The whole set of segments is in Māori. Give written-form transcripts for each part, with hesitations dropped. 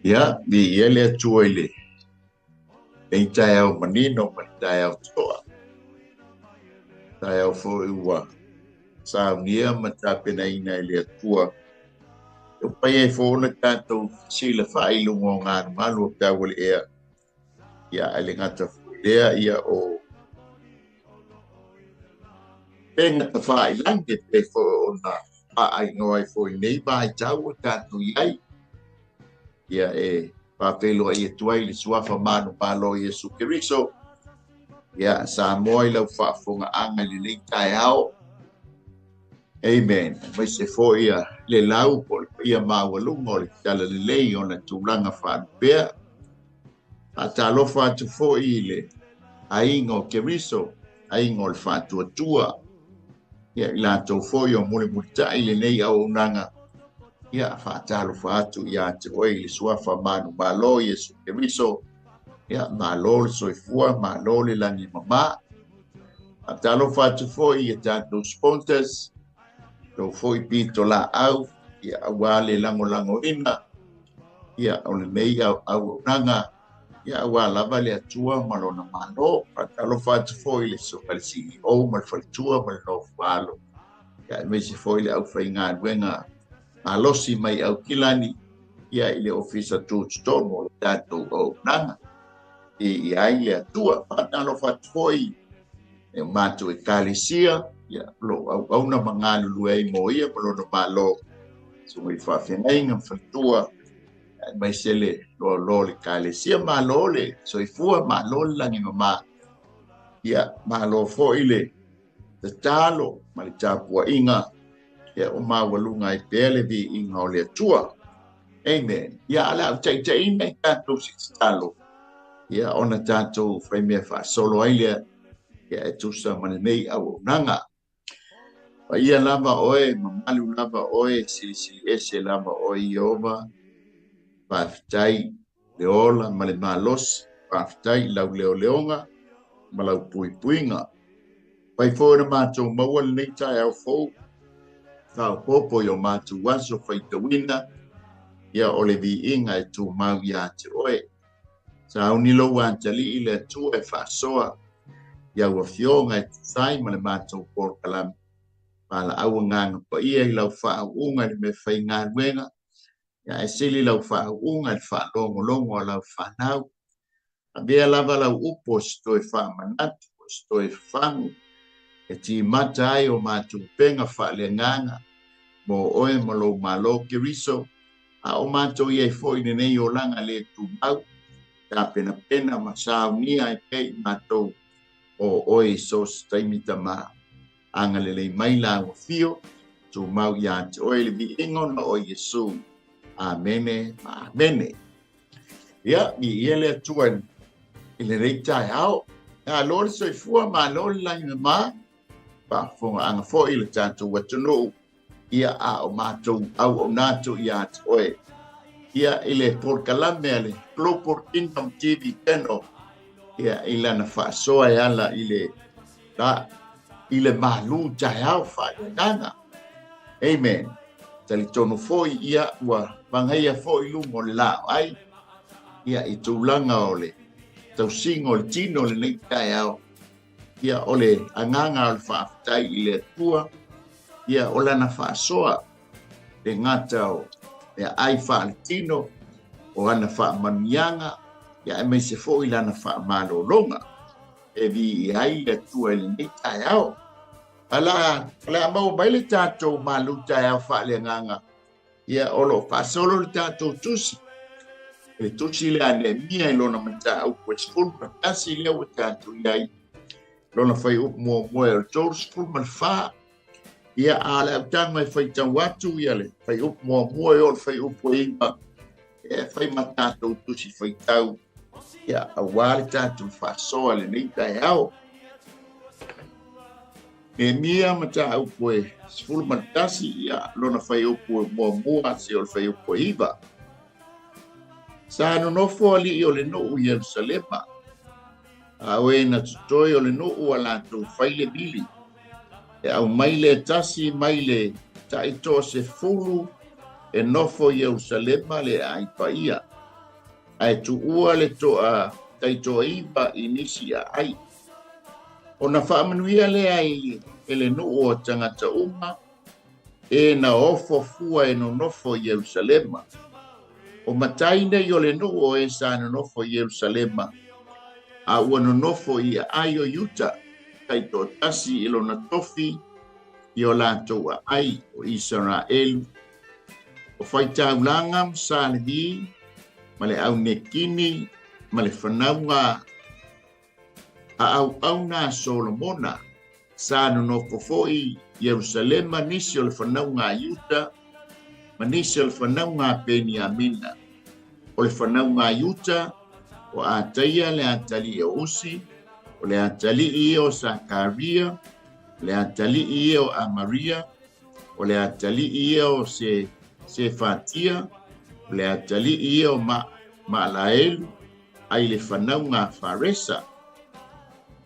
Ya, di ele tuile. Ei Taeao manino ma Taeao toa. Taeao fo ua. Sa unia ma tapena ina ele tua. O pai e fo na tato sila fai lungo ngā malu o tawale ea. Ia ele ngata lea ia o penga ta fai lange te fo o na ai ngoi fo i nei bai tau o tato iai. Ia e papelo ai e tuai le suafa manu malo Yesu Keriso. Ia sa moi lau whaafonga anga le nei Taeao. Amen. Mai se fo ia le lau po ia mawalunga o le tala le lei o na tūlanga whaanupea. A talofa atu fo i le ainga o Keriso, ainga o le whaatuatua. Ia i lātou fo i o mule mulitai le nei au unanga. Ia whaatalofa atu ia te oi le suafa manu malo Yesu Keriso. Ia malo le soifua, malo le langi mama. A talofa atu fo i e tātou sponsors. Tau foi pito la au, ia awale lango ina, ia o le mei au nanga, ia awala vale atua malona malo, patalo fatu foi le so pal CEO mal faltua mal no falo. Ia me se foi le au fainga wenga malosi mai au kilani, ia ile ofisa tu stomo tato o nanga. Ia ile atua patalo fatu foi e matu e kalisia. Ya lo au na mangalu luai mo ia polo no malo so mi fa fenga fatua mai sele lo le kale sia malo le so i fua malo la ni mama ya malo fo ile te talo ma le tapua inga ya o ma walunga i pele vi inga o le tua amen ya ala chai ina tanto si talo ya ona tanto fai me fa solo ile ya tu sa man nei au nanga. Ia lava oe, mamalu lava oe, sili ese lava oe iova, pāwhitai leola, ma le malos, pāwhitai lau leonga, ma lau puipuinga. Pai fōra mātou maua le nei Taeao fōu, whao popo i o mātou waso whaitawina, ia o le vi inga e tū mau ia te oe. Sa au nilo wāntali i le tū e whaasoa, ia ua fionga e tūtai ma le mātou por kalami. Pala au nganga pa ia I lau wha unga ni me whai ngā wenga. Ia e sili lau wha unga ni wha longo lau whanau. A bea lava lau upo stoi wha manatu, stoi whangu. E ti mata ai o mātu penga wha le nganga. Mo oe malo malo Keriso. A o mātou ia I fo I nei o langa le tu mau. Ta pena masau nia e pei mātou o oe so staimita maa. Anga le mai la o fio tu mau ia te oe le vi ingon o Yesu. Amene, amene. Ia, I ele atuan I le rei Taeao. A lor so I fua ma lor la ina ma. Pa fonga anga fo I le tātou watano. Ia a o mātou au o nātou ia te oe. Ia I le porkalame ale Global Kingdom TV Channel. Ia I lana whaasoa e ala I le ta I le Malu Taeao Faaleagaga. Amen. Tali tono foi ia ua vangaia foi lumo lao ai. Ia I tūlanga o le tausinga o le tino le nei Taeao. Ia o le anganga o le whaafitai I le atua. Ia o lana whaasoa le ngata o le ai whaaletino o ana whaamanianga. Ia e meise foi lana whaamalolonga. E vi I ai le atua le nei Taeao. Ala mau mai le tātou Malu Taeao Faaleagaga. Ia olo whaasolo le tātou tusi. Le tusi le anemia I lona mata au kwe skul matasi lea ua tātou iai. Lona whai up mua e o tōru skul man wha. Ia ala au tanga e whai tau watu ia le. Whai up mua e o le whai up o iwa. Ia whai matātou tusi whai tau. Ia awale tātou whaasoa le nei Taeao. E mia mata au koe sfulu matasi ia lona whai upu mua se o le whai upu iwa. Sa nonofo ali I o le nuu Yerusalema. A oe na tutoi o le nuu a lātou whai le bili. E au mai le tasi mai le taito se fulu e nofo Yerusalema le ai paia. ai tu ua le toa tai toa iwa inisi a ai. O na whaamanuia le ai ele nuu o tangata uma e na ofo fua e no nofo Yerusalema. O mataina i o le nuu o e sa no nofo Yerusalema a ua no nofo i ai o Yuta kai to tasi ilo na tofi i o lātou a ai o Israelu. O whaitaulanga msālevi ma le au nekini ma le whanaunga a au nā Solomona sa no nofo foi Yerusalema nisi o le whanaunga Yuta ma nisi o le whanaunga Beniamina. O le whanaunga Yuta o a taia le atali o Usi, o le atali i o Sakaria, le atali i o Amaria, o le atali i o Sefatia, o le atali i o Maalaelu, ai le whanaunga Faresa.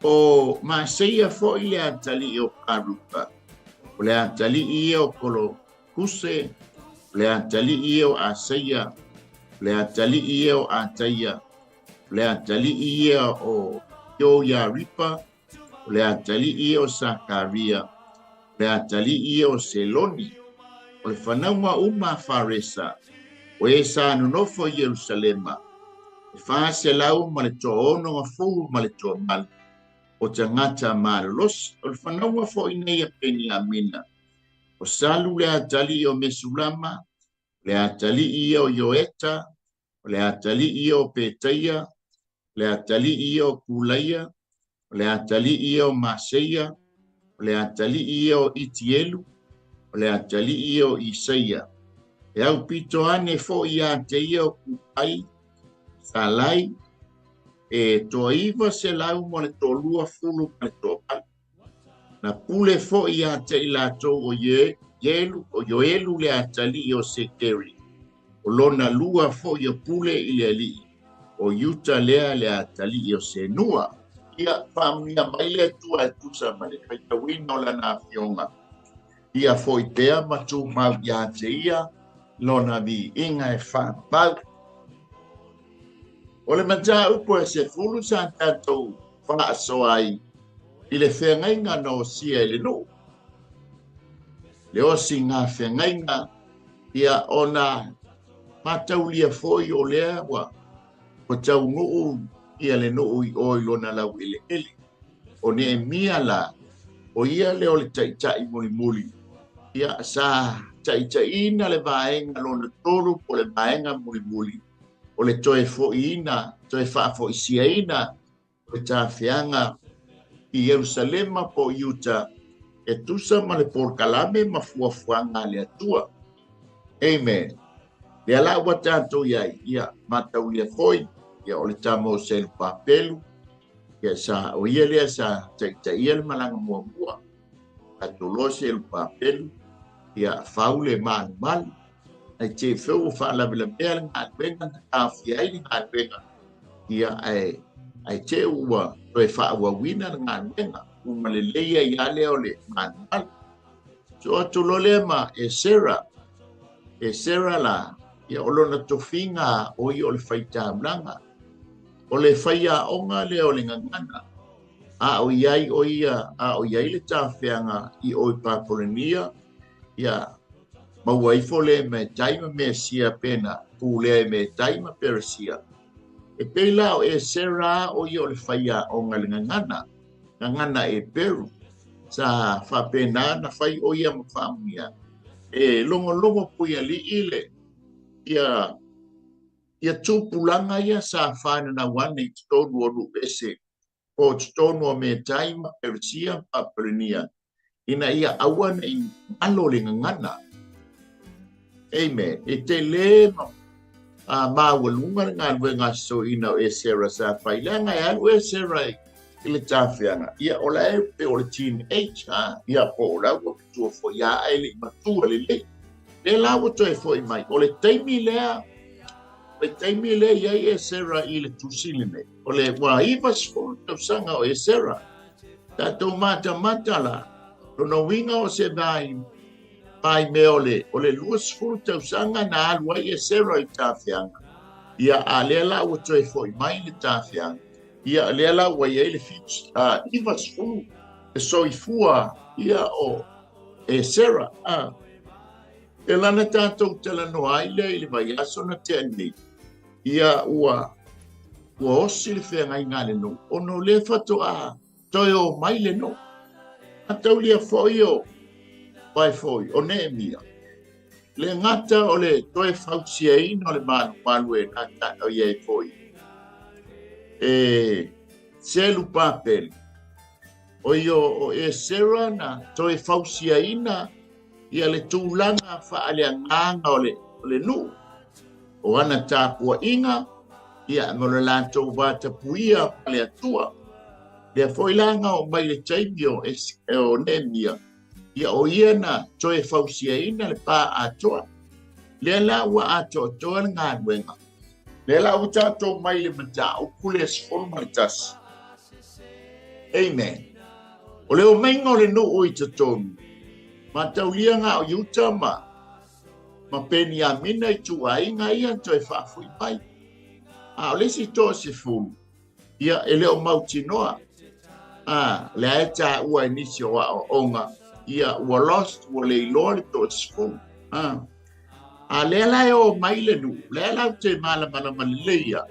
O Maaseia fo i le atali i o Parupa, o le atali i o Kolokuse, o le atali i o Aseia, o le atali i o Ataia, le atali i o Yoyaripa, le atali i o Sakaria, le atali i o Seloni, o le whanaunga uma Faresa, o e sa nonofo Yerusalema, e whaase lau ma le toa ono ngā fuu ma le toa malu, o te ngata Malu, o le whanaunga fo i nei a Beniamina, o salu le atali i o Mesulama, le atali i o Yoeta, le atali i o Petaia, le atali i o Kulaia, le atali i o Maseia, le atali i o Itielu, le atali i o Isaia. E au pito ane fo i a te i o Kupai, Salai, e toa iwa se lau mo le tō lua fulu ma le tō pali. Na pule fo i a te i lato o Yoelu le atali i o Sekeri, o lona lua fo i o pule i le alii. O Yuta lea le atali i o Senua. Ia whamia mai le tua e tusa ma le kaitawina o lana fionga. Ia foitea matu mau ia te ia, lona vi inga e whamau. O le mata upo e se fulu sa tatou whaaso ai, i le whengainga no sia i le no. Le osi ngā whengainga, ia ona mataulia foi o lea wa, o tau nuu ia le nuu i oi lona lau ele ele. O ne e mia la, o ia le o le taitai muli muli. Ia sa taitai ina le vaenga lona toru po le vaenga muli muli. O le toe fo ina, toe faa fo isia ina, o le tawhianga i Yerusalema po Yuta, e tusa ma le porkalame ma fuafuanga le atua. Amen. Le ala ua tātou iai, ia matau ia foi, ia o le tamo selu papelu, ia sa o ia lea sa taia le malanga mua mua, atolo selu papelu, ia faule malu malu, ai te feu whaalawila mea le ngā luenga, tāwhi ai le ngā luenga, ia ai te ua, toe whaawa wina le ngā luenga, uma le leia ia leo le malu malu. So atolo lea ma e Sera la, ia o lona tofinga o i o le whaitaulanga, o le whaia onga le o le ngangana, a o iai le tāwhianga i o i Papolenia, ia mauaifo le me taima me sia pena, pūlea me taima peresia. E peila o e Sera o i o le whaia onga le ngangana e Peru, sa whapena na whai o ia mawhamia, e longo puia li ile, ia tūpulanga ia sa whāna na wane i tonu o nuese, o tonu o me taima Persia Papolenia, ina ia awana i malo le ngangana. Amen. E te le mawalunga ngā luenga so ina o e Sera sa whailanga e alu e Sera i le tāwhianga. Ia o la e pe o le teenage, ia po o lau o pitua fo ia e le matua le le. Le lau o toi fo i mai. O le taimi lea, ia e Sera i le tusilime. O le waiva sifuru tau sanga o e Sera. Tātou mata la. Lono winga o se vai me o le lua sifuru tau sanga na alua i e Sera i tāwhianga. ia a lea la ua toe fo'i mai le tafeaga ia lea la ua iai le iva sefulu e soifua ia o Sarah e lana tātou talanoa ai lea i le vai aso na te anei ia ua osi le feagaiga le nou ono le fato'a toe o mai le nou atau lia fo'i o vai fo'i o Neemia le ngata o le toe fausiaina o le malu e nata o iai fo'i 𝚟𝚑𝚑𝚡𝚝 o io Sarah na toe fausiaina ia le tūlanga faaleagaga o le nu o ana tapuaʻiga ia mo le latou vatapuia pa le atua lea fo'i laga o mai le taimi o Neemia ia o ia na toe fausiaina le pā atoa lea la ua atoatoa le galuega lea la ua tatou mai le mataupu le asefulu ma le tasi amen o le omaiga o le nuu i totonu matauliaga o Utah ma Peniamina i tuaiga ia toe fa'afui mai o lesi to'asefulu ia e le o mautinoa le ae tā'ua e nisi o a'oga ia ua lost ua le iloa le to'asefulu lea lae o mai le nuu lea lau te malamalama leleia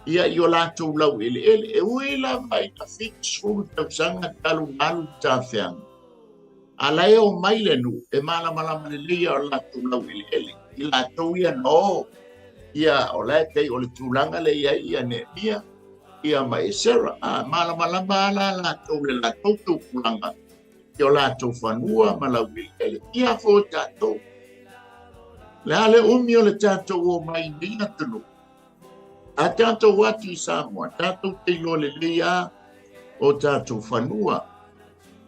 ia i o latou lau ele'ele e ui lava i na sefulu tausaga talumalu tafeaga lae o mai le nuu e malamalama leleia o latou lau ele'ele i latou ia no ia o lae tei o le tulaga le iai ia Neemia ia ma Sarah malamalama la latou le latou tupulaga i o latou fanua ma lau ele'ele ia fo tatou le ale umi o le tatou o mai nei atunu a tatou atu i Samoa tatou teilo leleia o tatou fanua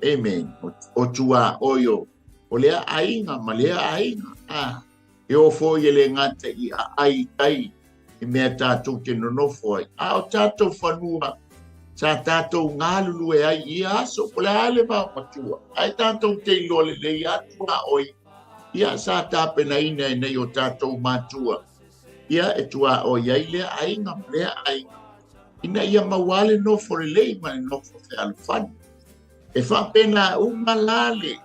amen o tua oio o lea aiga ma lea aiga e o foi le ngata i ai tai i mea tatou te nonofo ai o tatou fanua sa tatou ngalulu e ai i aso o le ale matua ai tatou teilo leleia atua oi ia sa tapenaina e nei o tatou matua ia e tua o iai lea aiga ina ia mauale nofo lelei ma le nofo fealofani e whapena umalale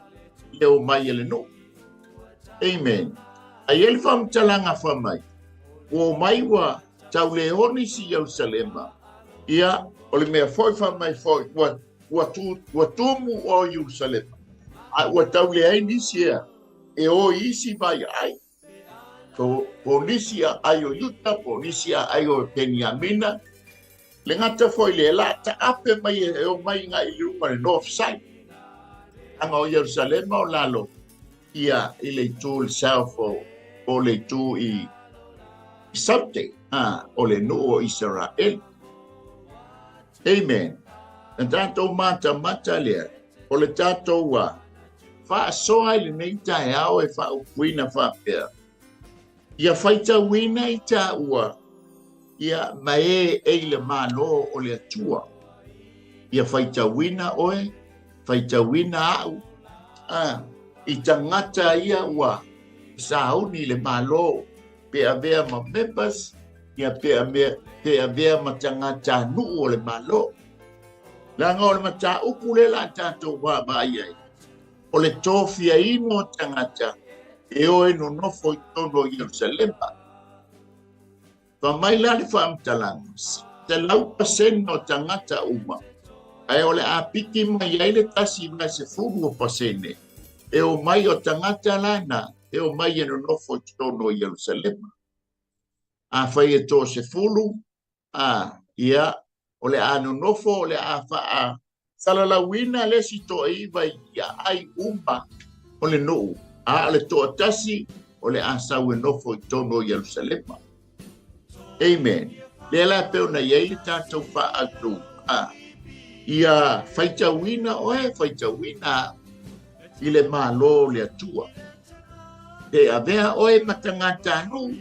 le o mai ele no amen ai ele whamtalanga whamai o mai wa tau le honi si Jerusalema ia o le mea foi whamai foi wa tumu o Jerusalema wa tau le ai nisi e o isi vai ai po nisi ai o Utah po nisi ai o Peniamina le ngata foi le la ta ape mai e o mai ngai luma le north side anga o Jerusalema o lalo ia i le tu le south o le tu i Sabte o le nu o Israel amen na tatou mata lea o le tatou whaasoa i le nei Taeao e whaupuina whapea ia whaitauina i tāua ia mai e le malo o le atua ia whaitauina oe whaitauina au i tangata ia ua sauni le malo pe avea ma members ia pe avea ma tangata nuu o le malo langa o le mata upu le la tatou wa ai o le tofia ino tangata e oe no nofo i tono Jerusalema mai la le whaamtalanga te lau paseno o tangata uma ai o le apiki mai ai le tasi mai se furu o pasene e o mai o tangata lana e o mai eno nofo i tono Jerusalema whai e tō se furu ia o le ano nofo o le a salalawina le si to iwa ia ai uma o le nuu le to tasi o le asau e nofo i tono Jerusalema amen le la peona iai le tatou whaatu ia whaitauina oe whaitauina i le malo le atua te avea oe matangata nu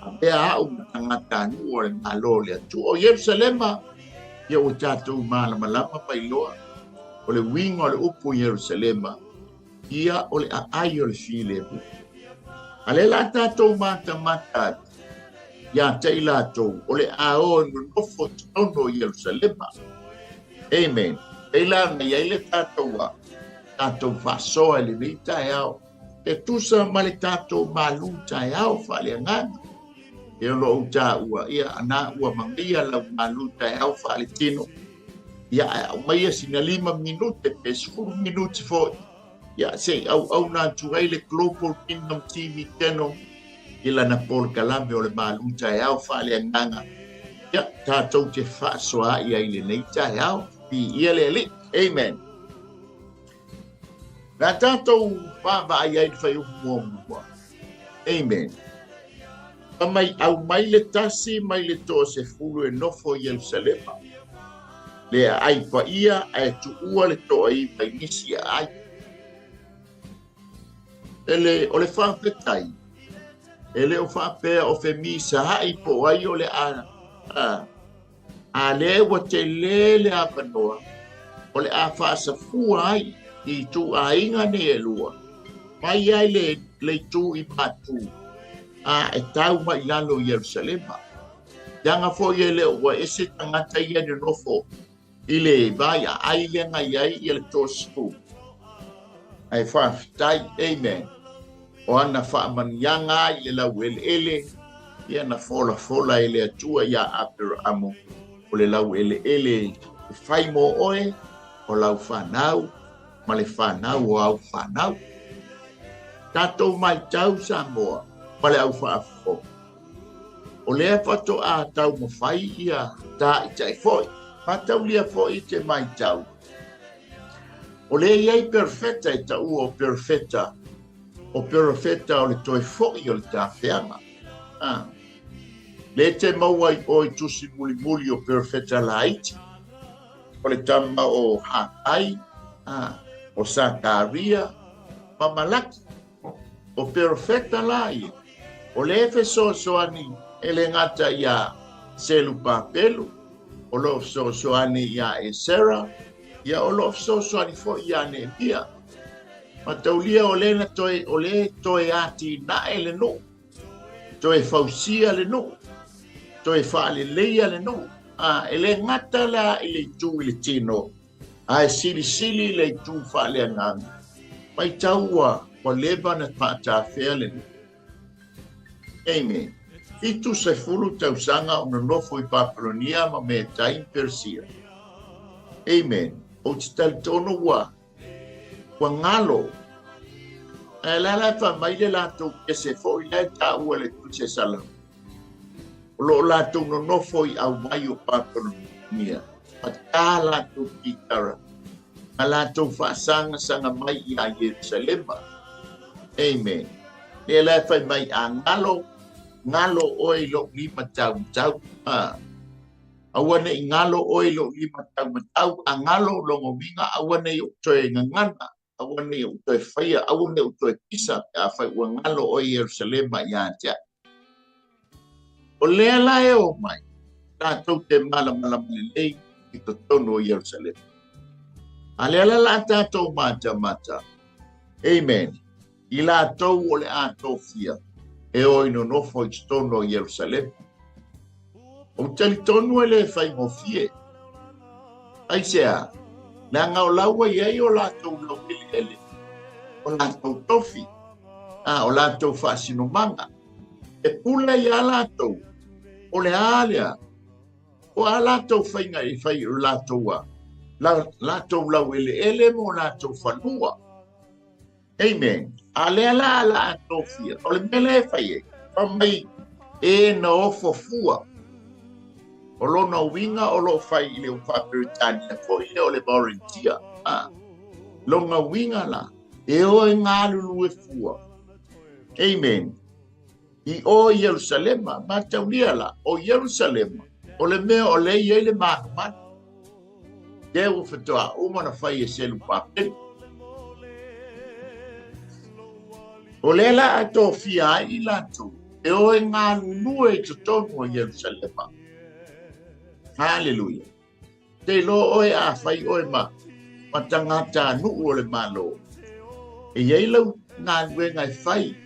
avea au matangata nu o le malo le atua o Jerusalema ia o tatou malamalama pailoa o le winga o le upu Jerusalema ia o le aai o le filepu a le la tatou mata ia te i lātou o le ao no nofo tono Ierusalema. Amen. E la na ia le tātou whasoa le nei Taeao. E tusa ma le tātou Malu Taeao Faaleagaga. E lo uta ua ia ana ua mangia la Malu Taeao Faaleagaga. Ia mai sina 5 minute pe 10 minute foi. Ia se au na tuai le Global Kingdom TV teno ila na Paul Kalame o le Malu Taeao Faaleagaga. Ia tātou te whasoa ia i le nei Taeao pi ia le. Amen. Na tātou whawa ai ai whai mua. Amen. Mai au mai le tasi mai le to se fulu e nofo Ierusalema. Le ai pa ia ai tu ua le to ai pai nisi ai. Ele o le whaapetai. Ele o whaapea o fe misa hai po ai o le a le wa te le a panoa. O le a whaasafua ai i tu a inga ne e lua. Mai ai le tu i patu. E tau mai lalo Ierusalema. Yanga fo ye le wa ese tangata ia ni nofo. Ile vai ai le ngai ai le tosfu. Ai whaafitai, amen. O ana whaamanianga i le lau ele. Ia na fola ele atua ia apero amo. O le lau ele e whai mo oe. O lau whanau. Ma le whanau o au whanau. Tatou mai tau sa moa. Ma le au whaafo. O lea whato a tau mo whai ia ta i tai foi. Patau lia foi te mai tau. O lea iai perfecta i tau o perfecta. O perfecta o le toi foi o le ta whianga. Le te maua i oi tusi muli o perfecta la iti. O le tama o hakai. O sakaria. Mamalaki. O perfecta la i. O le efe soani ele ngata ia selu papelu. O lo soani ia e Sera. Ia o lo soani fo ia ne pia. Mataulia o le toe ati na ele no. Toe fausia le no. Toe Faaleagaga le no. Ele ngata la ile tu ile tino. Sili le tu Faaleagaga. Mai taua o leva na pata fele no. Amen. Itu se fulu tausanga o nofo i Papulonia ma me tai Persia. Amen. O tal tono wa ngalo. La fa mai le lato ke se foi la ta o le tu se sala. Lo lato no nofo i au mai o Papulonia. Pata lato kitara. Lato fa sanga mai i a Yerusalema. Amen. Le la fa mai ngalo oi lo 5 tau. Awane ngalo oi lo 5 tau. Ngalo lo ngominga awane yo toe ngana. Awane yo toe faya. Awane yo toe kisa. Fai ua ngalo oi Yerusalema ya tia. O lea la e o mai. Tātou te malam lelei i to tono Yerusalema. A lea la tātou mata. Amen. I la tau o le a tofia. E oi no nofo i tono Yerusalema. O tali tonu ele fai ngofie. Ai sea, na ngau laua iei o lātou lau ele. O lātou tofi. O lātou whaasinomanga. E pula i a lātou. O le alea. O a lātou whainga i whai o lātou a. Lātou lau ele mo lātou whanua. Amen. A lea la tofia. O le mele e whai e. Whamai e na ofo fua. O lo na winga o lo whai i le Whaperitania. Fo i le o le volunteer. Lo na winga la. E o e ngā lulu e fua. Amen. I o Yerusalema. Mataunia la. O Yerusalema. O le mea o le i le makamani. Te o whatoa. Umana whai e selu papel. O le la a tō fia i lātou. E o e ngā lulu e totonu o Yerusalema. Hallelujah. Te lo oe a whai oe ma. Matangata nu o le malo. E iei lau ngā lue ngai whai.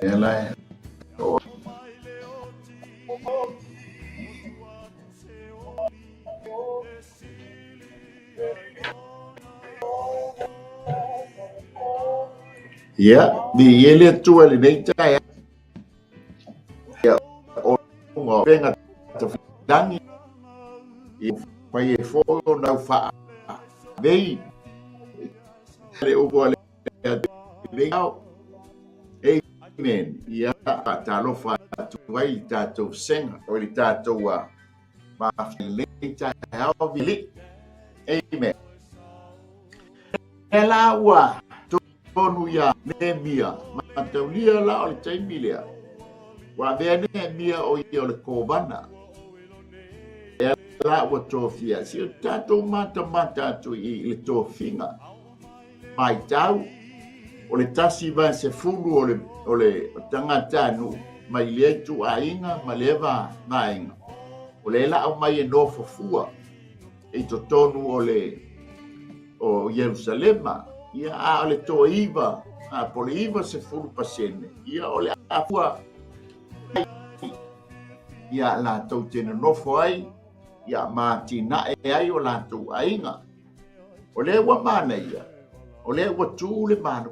Ela ya di ele tu ele nei tai ya o ngo venga to dangi e pai fo na fa vei le o vole vei amen ya ta lo fa tu vai ta to senga o li ta to wa ma le Taeao vili amen ela wa tonu ya nemia mataulia la o le taimilia wa vea nemia o ia o le kovana ela wa tofia si o tatou mata tu i le tofinga mai tau o le tasi va se fulu o le tangata nu mai le tu ainga ma leva mainga o le la o mai e no fofua e to tonu o Jerusalema ia a le toiva a poliva se fulu pasene ia o le afua ia la tau tena nofo ai ia matina e ai o la tau ainga o le wa mana ia o le wa tu le malu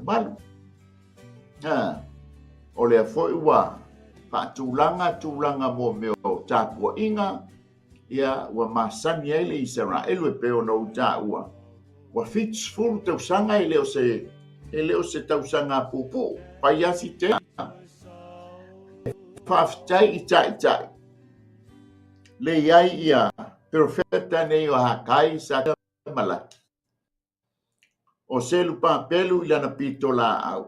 o le foi wa pa tulanga mo meo takua inga ia wa masani ai le Israel e peo no taua wa fits full tau sanga e leo se tau sanga pupu pai asi te faftai itai le iai ia perfecta nei o hakai sa malaki o selu papelu ilana pitola au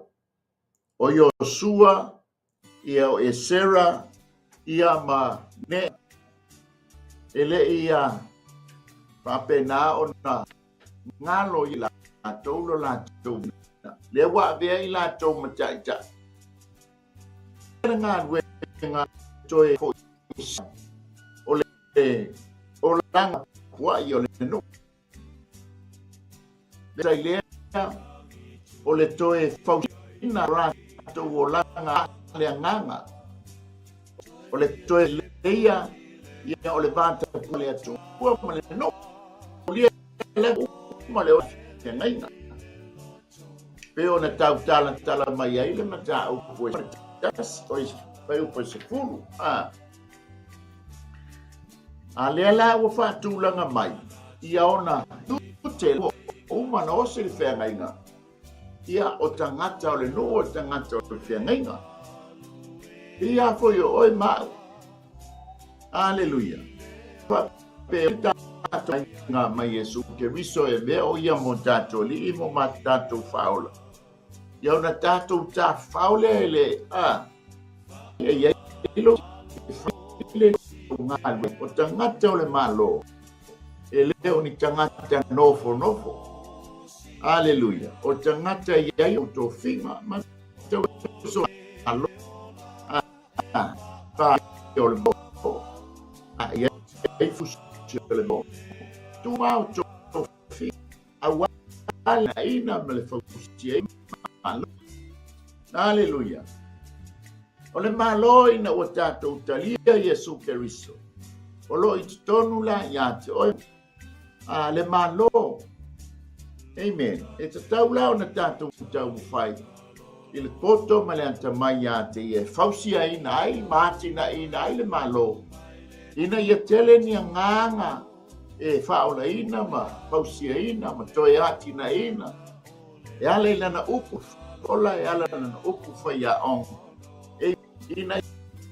o Yosua ia o Esera ia ma ne ele ia papena ona ngalo i la tolo la tau le wa vea i la tau machaita nga nga toe o langa wa i o le no le o le toe fausina ra tau o langa le nganga o le toe leia ia o le vanta le atu o ma le no le ma le o te ngaina peo na tala mai ai le mata o foi das ois vai o se fulu a le la o fa tulanga mai ia ona te o mana o se fe ngaina ia o tangata o le no o tangata o fe ngaina ia foi oi ma aleluia pe nga mai Yesu ke viso e me o ia mo tato li mo matato faula ia ona tato ta faule le ia lo le ngal o tangata o le malo e leo ni tangata nofo. Aleluia. O tangata iai o tō whima, ma tau so alo. Pa o le mo. Iai fusi o le mo. Tu mau tō whima. Awala ina me le fusi e malo. Aleluia. O le malo ina o tātou talia Iesu Keriso. O lo i tonu la iate. O le malo. Amen. E te tau lao na tātou tau whai. I le poto ma le anta mai iate i e fausia ina ai, mātina ina ai le malo. Ina ia tele ni a nganga e whaola ina ma fausia ina ma toe atina ina. E ale lana upu ola e ala lana upu whai a on. E ina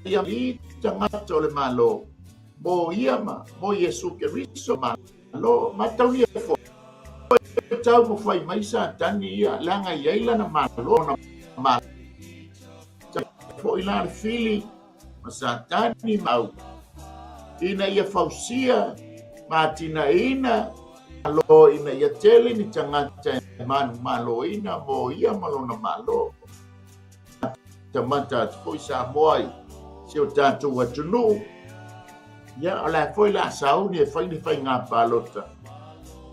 ia i tangata o le malo. Mo ia ma, mo Iesu Keriso malo, matau ia fo. Tau mo fai mai sa tani ia langa ia ila na malo na malo. Fo ila le fili ma sa tani mau. Ina ia fausia matina ina malo ina ia tele ni tangata malo ina mo ia malo na malo. Tamata fo sa moi si o tatu wa tunu. Ya ala foi la sau ni fai ni fai nga palota.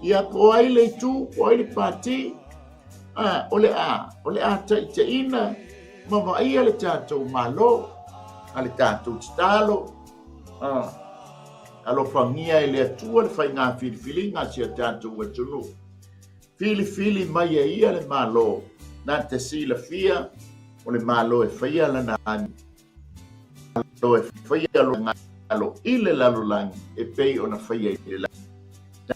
Ia ko ai le tu, ko ai le pati. Ole a te ina. Mama ia le tatou malo. Ale tatou talo. Alo fangia ele atua le fai nga fili nga si tatou wa tunu. Fili mai ia le malo. Na te sila fia. Ole malo e fai ala na ani. Malo e fai ala alo ile lalo lang e pei ona fai ile lang.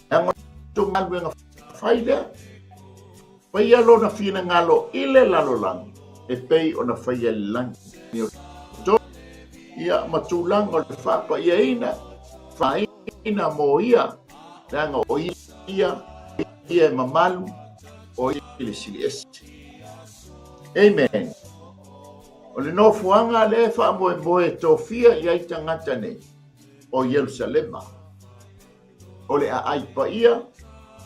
Tango tu ngalu nga faida. Fai alo na fina ngalo ile lalo lang e pei ona fai ile lang. Ia matulang o le whapa ia ina. Wha ina mo ia. Tanga o ia e mamalu o ile sili este. Amen. O le nofuanga le wha moe tofia i ai tangata nei o Yerusalema. O le a ai pa ia,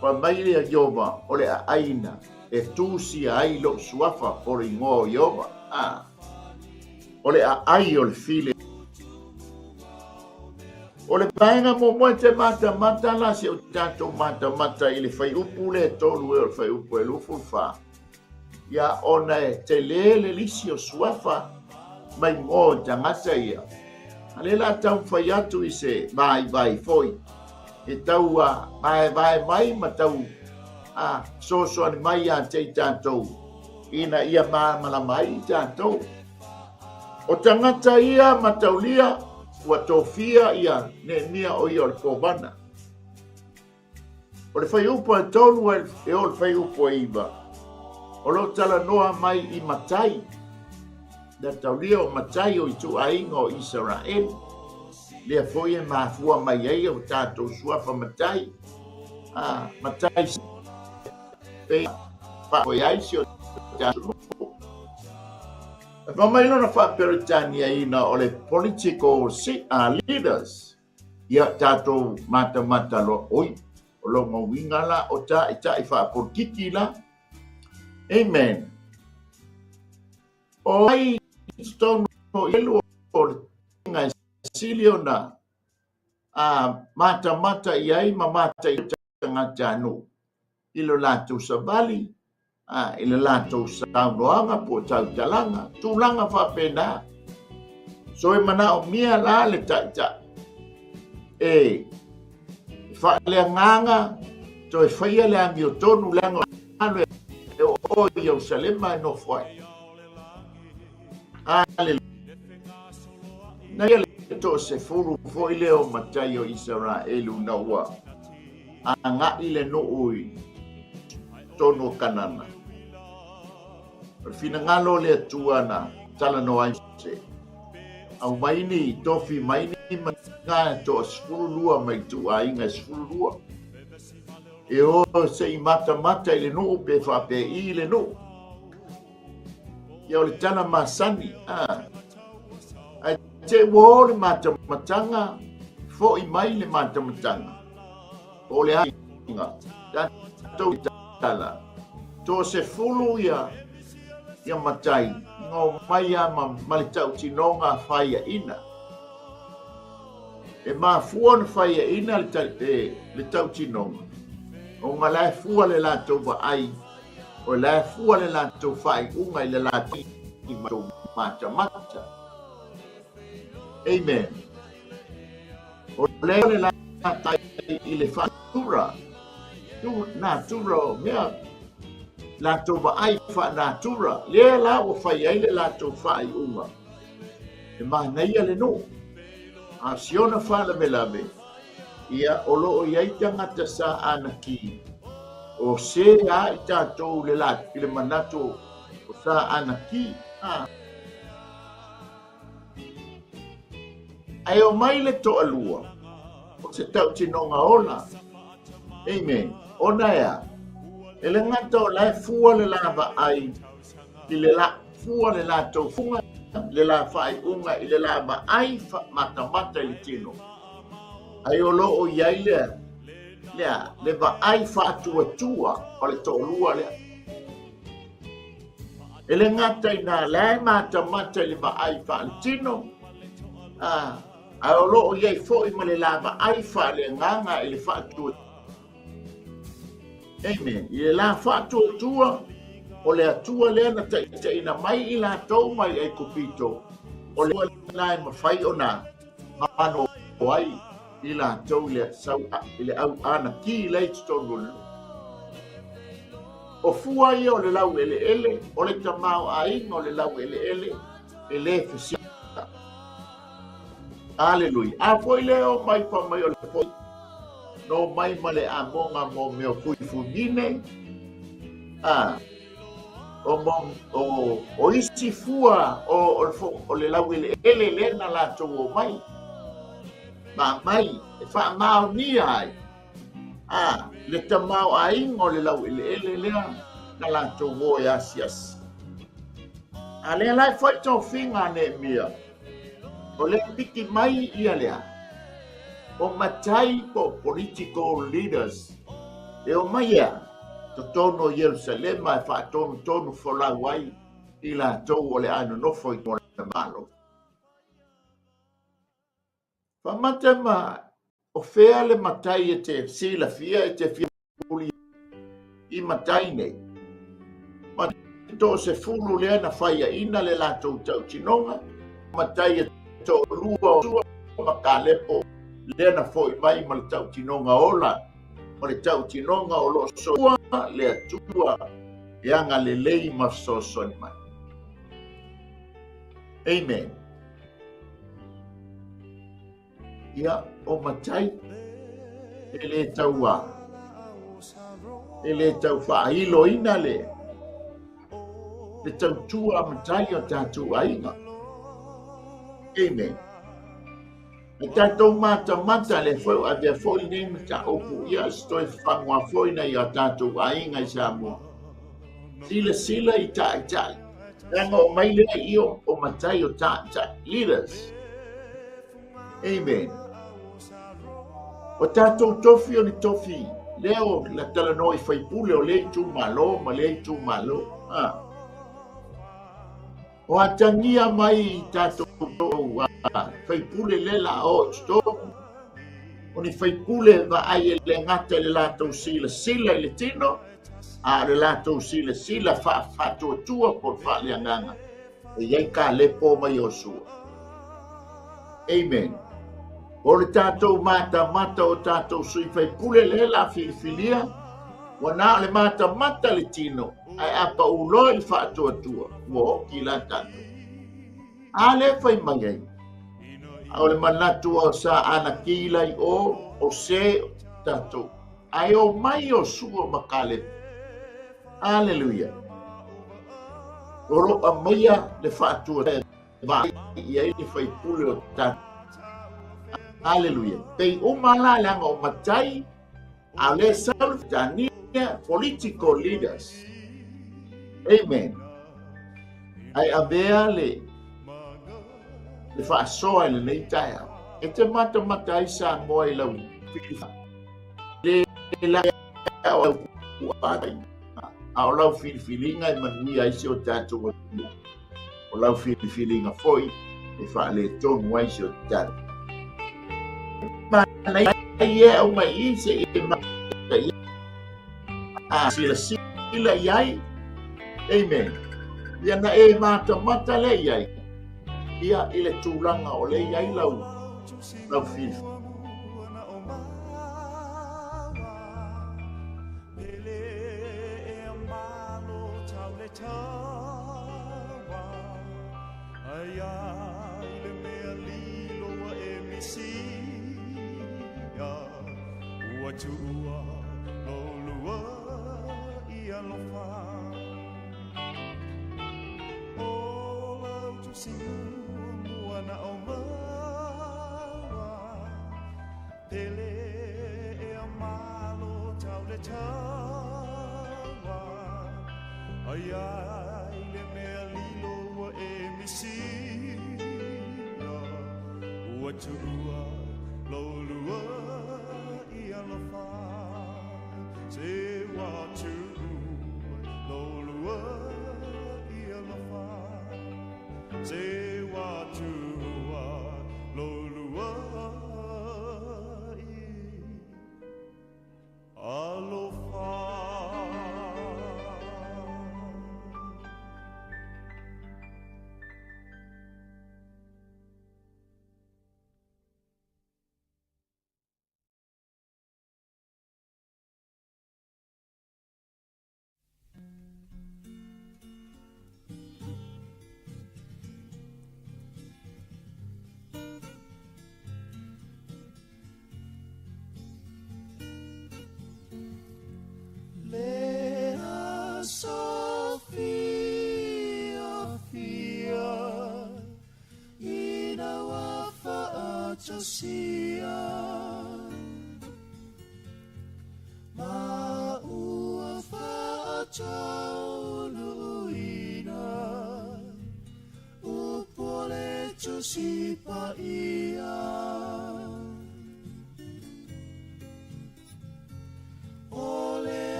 pa mai le a Iova, o le a aina, e tūsi a ai lo suafa por ingo Iova. O le a ai o le file. O le paenga mo moe te mata la se o tato mata i le fai upu le tolu e o le fai upu e lufu fa. Ia ona e te le lisi o suafa mai mo tangata ia. Ale la tau whai atu i se vai foi. E tau vai mai ma tau so ani mai a te tātou. Ina ia mala mai tātou. O tangata ia ma tau lia ua tofia ia ne nia o ia o le kōwana. O le whai upo e tolu e o le whai upo e iwa. O lo tala noa mai i matai. Da taulia o matai o i tu ainga o Israel. Lea foi e mafua mai ei o tātou suafa matai. Matai se pei pa o iaisi o tātou. E mai lona wha peritania ina o le political leaders. Ia tātou mata lo oi. O lo mawinga la o ta i wha porkiki la. Amen. O ai tono elu o ngai silio na mata i ai mata i tangata anu. Ilo lātou sabali, ilo lātou saunoanga po tau talanga, tūlanga whapena. So e mana o mia la le taita. E Faaleagaga, to e whaia le ami o tonu langa anu o Yerusalema no foi. Aleluia. Na ia le to se furu foi leo matai o Israelu na ua. Anga ile no ui tono kanana. Fina ngalo le tuana tala no ai se. Au maini tofi maini nga to sfuru lua mai tu ainga sfuru lua. E o se mata ile no pe fa pe ile no. Ia o le tana masani. A te wo le matanga fo i mai le matanga. o le ainga. Tātou tala. Tō se fulu ia matai. Ngō mai a ma le tau tinonga whaia ina. E mā fuana whaia ina le tau tinonga. O ngā lai fua le lātou wa ai. O lai fua le lātou whai unga i le lātou i mata mata. Amen. O le lātai i le whatura. Nā tura o mea lātou wa ai wha nā tura. Lea la o whai ai le lātou whai unga. E maha nei ale no. A siona whala me lawe. Ia o loo iai tangata sa ana ki. O se a i tātou le lāt, i le manato o sa ana ki. Ai o mai le to alua. O se tau tinonga ola. Amen. Ona ea. E le ngata o lai fua le lava ai. I le la fua le lātou funga. Le la whai unga i le lava ai mata mata i tino. Ai o loo iai lea. Le va ai whaatua tua o le tōlua lea. E le ngata i nā lai mata mata i le va ai whaalitino. Ai o loo iai fōi ma le lava ai whaale nganga i le whaatua. Amen. I le la whaatua tua o le atua lea na taina mai i la tau mai ai kupito. O le lai ma whai o nā mano o ai. I la tau le sau i le au ana ki le tonu. O fua ia o le lau ele ele, o le tamau ainga o le lau ele ele, ele fesita. Aleluia. A foi leo mai pa mai o le foi. No mai ma le amonga mo meo fui fugine. O isi fua o le lau ele ele le na la tau o mai. Mai, e wha mau ni ai. Le tamau ainga o le lau ele lea na la tau o e asiasi. Le lai whai tau whinga ne mia. O le piki mai ia lea. O matai po political leaders. E o mai ea. To tono Jerusalem mai wha tono wholau ai. I la tau o le ano nofo i tōna malo. Pamatama o fea le matai e te sila fia e te fia puli I matai nei. Ma to se fulu lea na whaia ina le lātou tau tinonga. Matai e to lua o sua makalepo lea na foi mai ma le tau tinonga ola. Ma le tau tinonga o lo soa le atua e anga le lei ma so ni mai. Amen. Ia o matai ele taua ele tau whaahilo ina le tau tua matai o tātou ainga. Amen. E tātou mata le whau a vea whoi nei mata opu ia stoi whangua whoi nei o tātou ainga I Samoa. Sila I tai. Ranga o mai lea io o matai o tai leaders. Amen. O tātou tofi o ni tofi, leo la talanoi whaipule o lei tū malo, ma lei tū malo. O atangia mai tātou whaipule le la o stoku. O ni whaipule va ai e le ngata le lātou sila I le tino, le lātou sila whaatua tua por Faaleagaga. E iei ka lepo mai o sua. Amen. O le tātou mata o tātou sui whaipule le la filifilia, wana le mata le tino, ai apa ulo I whaatua, mo ki la tātou. Le whai mai ai. O le manatu o sa ana kilai o se tātou. Ai o mai o sua makale. Aleluia. O roa maia le whaatua va I ai le whaipule o tātou. Hallelujah. Pei umala lang o matai ale self-dania political leaders. Amen. Ai avea le whaasoa le nei Taeao. E te mata I sa moa I lau. Le la o kuatai a o lau filifilinga e manui ai se o tātou o lau filifilinga foi e whaale tonu ai se o tātou mana ia au mai i se e mata ia a sila iai amen ia na e mata le iai ia i le tūlanga o le iai lau filifilinga Tua lo lua ia lo fa o lau tu simu mua na o mawa tele e amalo tau le tawa ai ai le mea lilo wa e misi ua tua lo lua se watu lo lua ia la fa se watu lo lua i alofa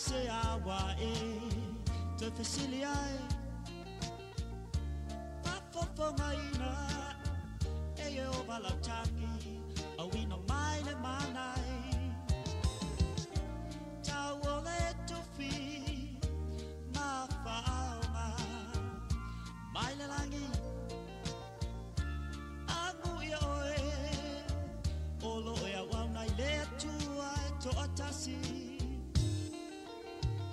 se awa e te fesilia e Fafofongaina e o valataki a wina mai le manai Tau o le tofi ma whaonga mai le langi Angu ia oe Olo e a waunai le atua e to atasi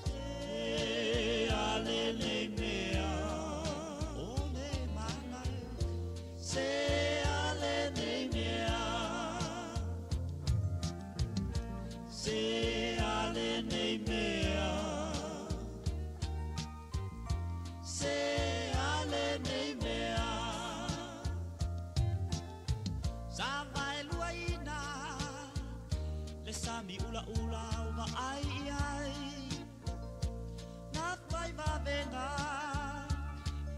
Se ale le mea O le manai Se ale le mea Se ale le mea Se ale le mea Sa vai luaina Le sami ula ula uma ai ai Na vai va venga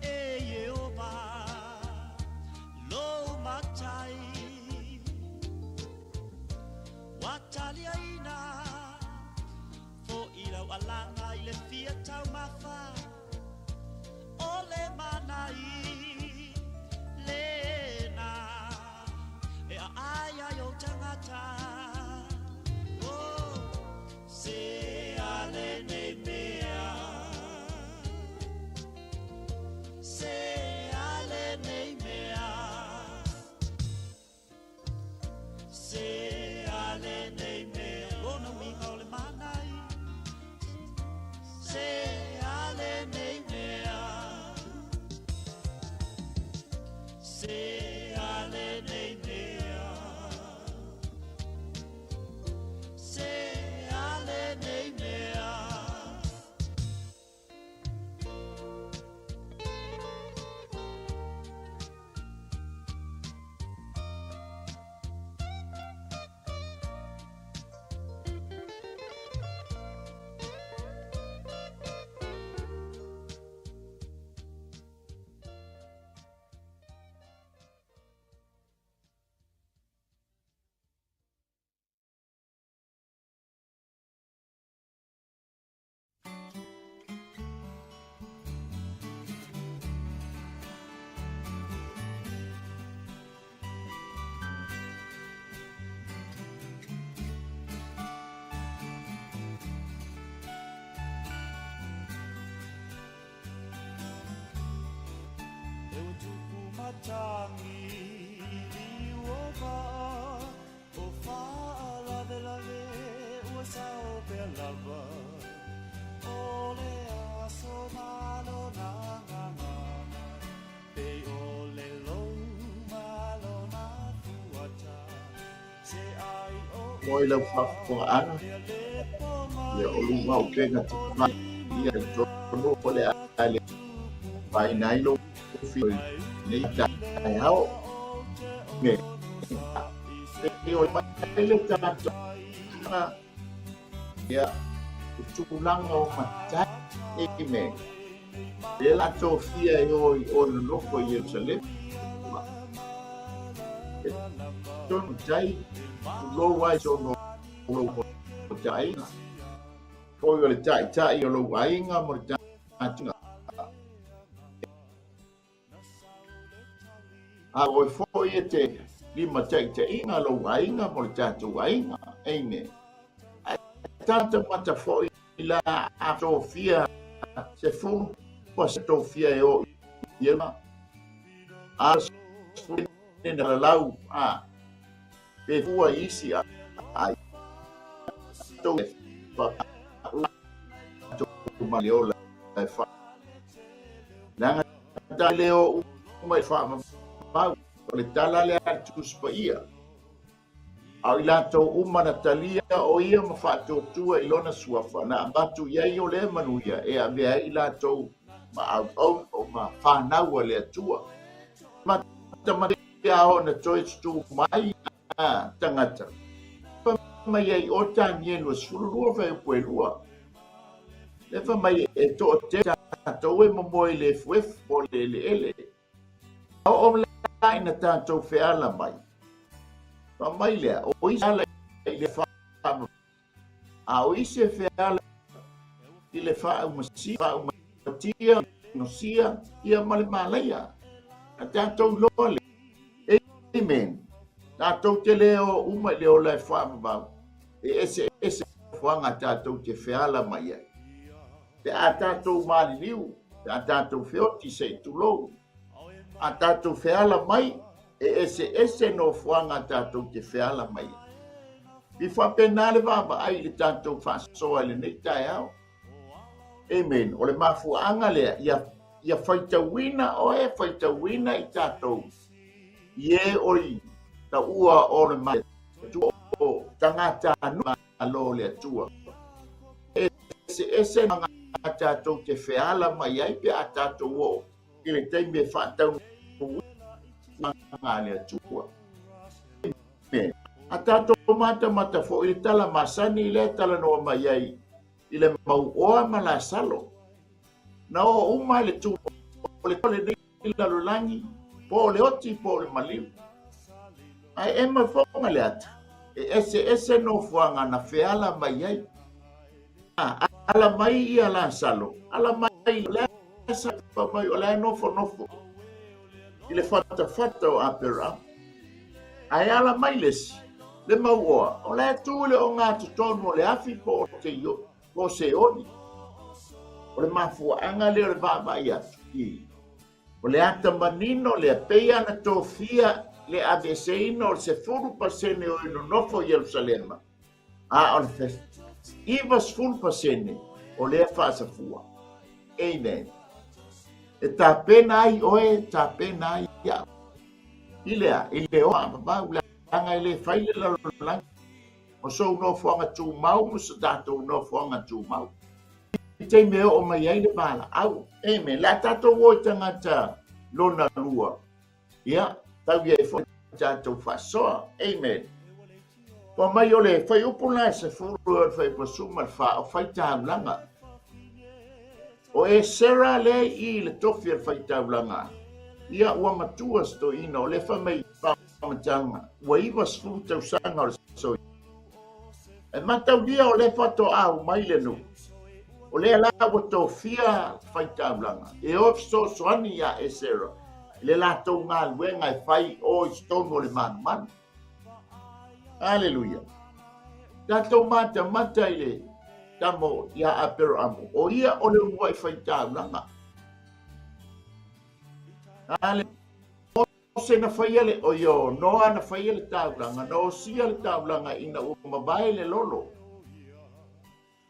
E Yehova Lo matai Wataliaina Fo ila walanga ile fia tau mafa Ole manai Lena E a aia yo tangata Oh Se ale ne mea Se ale ne mea Se ale ne mea Lona winga ole manai Se ale ne mea Se ale ne mea Se ale ne mea Matangi liuoga o Faaleagaga ua sao pe lava o le aso malo na nganga pe o le lou malo na fuata se ai o Moi lau whafonga ia o lunga o kenga te mai ia tono o le ale vai nai lo fi nei Taeao me e o mai le tato ia o tukulanga o matai e me e la tofia e o no loko i Jerusalem tono tai lo wai sono o tai foi o le tai o lo wai nga mo tai a o foi e te lima te inga lo ainga mo tatu ainga eine tanta mata foi la a Sofia se fu po Sofia e o iema a foi na lau a pe fua isi a to to maliola fa nanga daleo mai fa Mau, le tala le atu spaia. Au I latou umana talia o ia ma whātua ilona suafa na batu iai o le manuia e a mea I latou ma au o ma whānaua le atua. Ma tamaria o na toi tu mai a tangata. Pa mai ai o tani e lua sururua whai puelua. Le wha mai e to te tātou e mamoe le fuef o le ele. Au o le ina tātou whiala mai. Pa mai lea, o isa ala le whaama. A o ise whiala I le whaumatia, nosia, ia male malaya. A tātou loa le. Amen. Tātou te leo uma leo lai whaamabau. Ese whanga tātou te whiala mai ai. Te a tātou mali liu, te a tātou whioti se tulou. A tātou whiala mai, ese no whanga tātou te whiala mai. I whapena le wama ai le tātou whasoa le nei Taeao. Amen. O le mafuanga lea, ia whaitawina o whaitawina I tātou. Ie oi, ta ua o le mai, o tangata nua alo le atua. Ese mga tātou te whiala mai ai pe a tātou o, I le teime whatau nga le atua. Amen. A tātou mata fo I tala masani le tala noa mai ai, I le mau oa ma la salo. Na o uma le tu, o le tole nei lalulangi, po le oti, po le maliu. Ai ema fonga le ata. Ese no fuanga na whiala mai ai. Ala mai I ala salo. Ala mai le salo mai o le nofo. I le fata o apera. Ai ala mai lesi. Le maua. O le tūle o ngā tutonu o le afi po te yo. Po se oni. O le mafuanga le vāvai atu. O le ata manino le peia na tofia le aveseino o se 4% o ino nofo Jerusalema. O le Ivas 4% o le whaasafua. Amen. E tā pena ai oe, tā pena ai iau. I le oa mamau le anga I le whaile lalang. O so no fuanga tū mau, mo sa tātou no fuanga tū mau. I te meo o mai ai le bala. Au, amen. La tātou o tangata lona lua. Ia, tau iei fo tātou whasoa. Amen. Po mai o le whai upuna se furu o whai pasuma le wha o whai tāulanga. O sera le I le tofi al whai tāulanga. Ia ua matua sto ina o le whamai whamatanga. Ua Ivas 4,000 o le soi. E matau lia o le whato au mai le nu. O le ala o tō fia whai tāulanga. E ofso soani ia sera. Le lātou ngā luenga I whai o I stonu o le manu. Hallelujah. Tātou mata I le tamo ia apero amo. O ia o le ua I whai tāulanga. Hallelujah. O se na whai ale o yo, noa na whai ale tāulanga, no sia le tāulanga ina o mabae le lolo.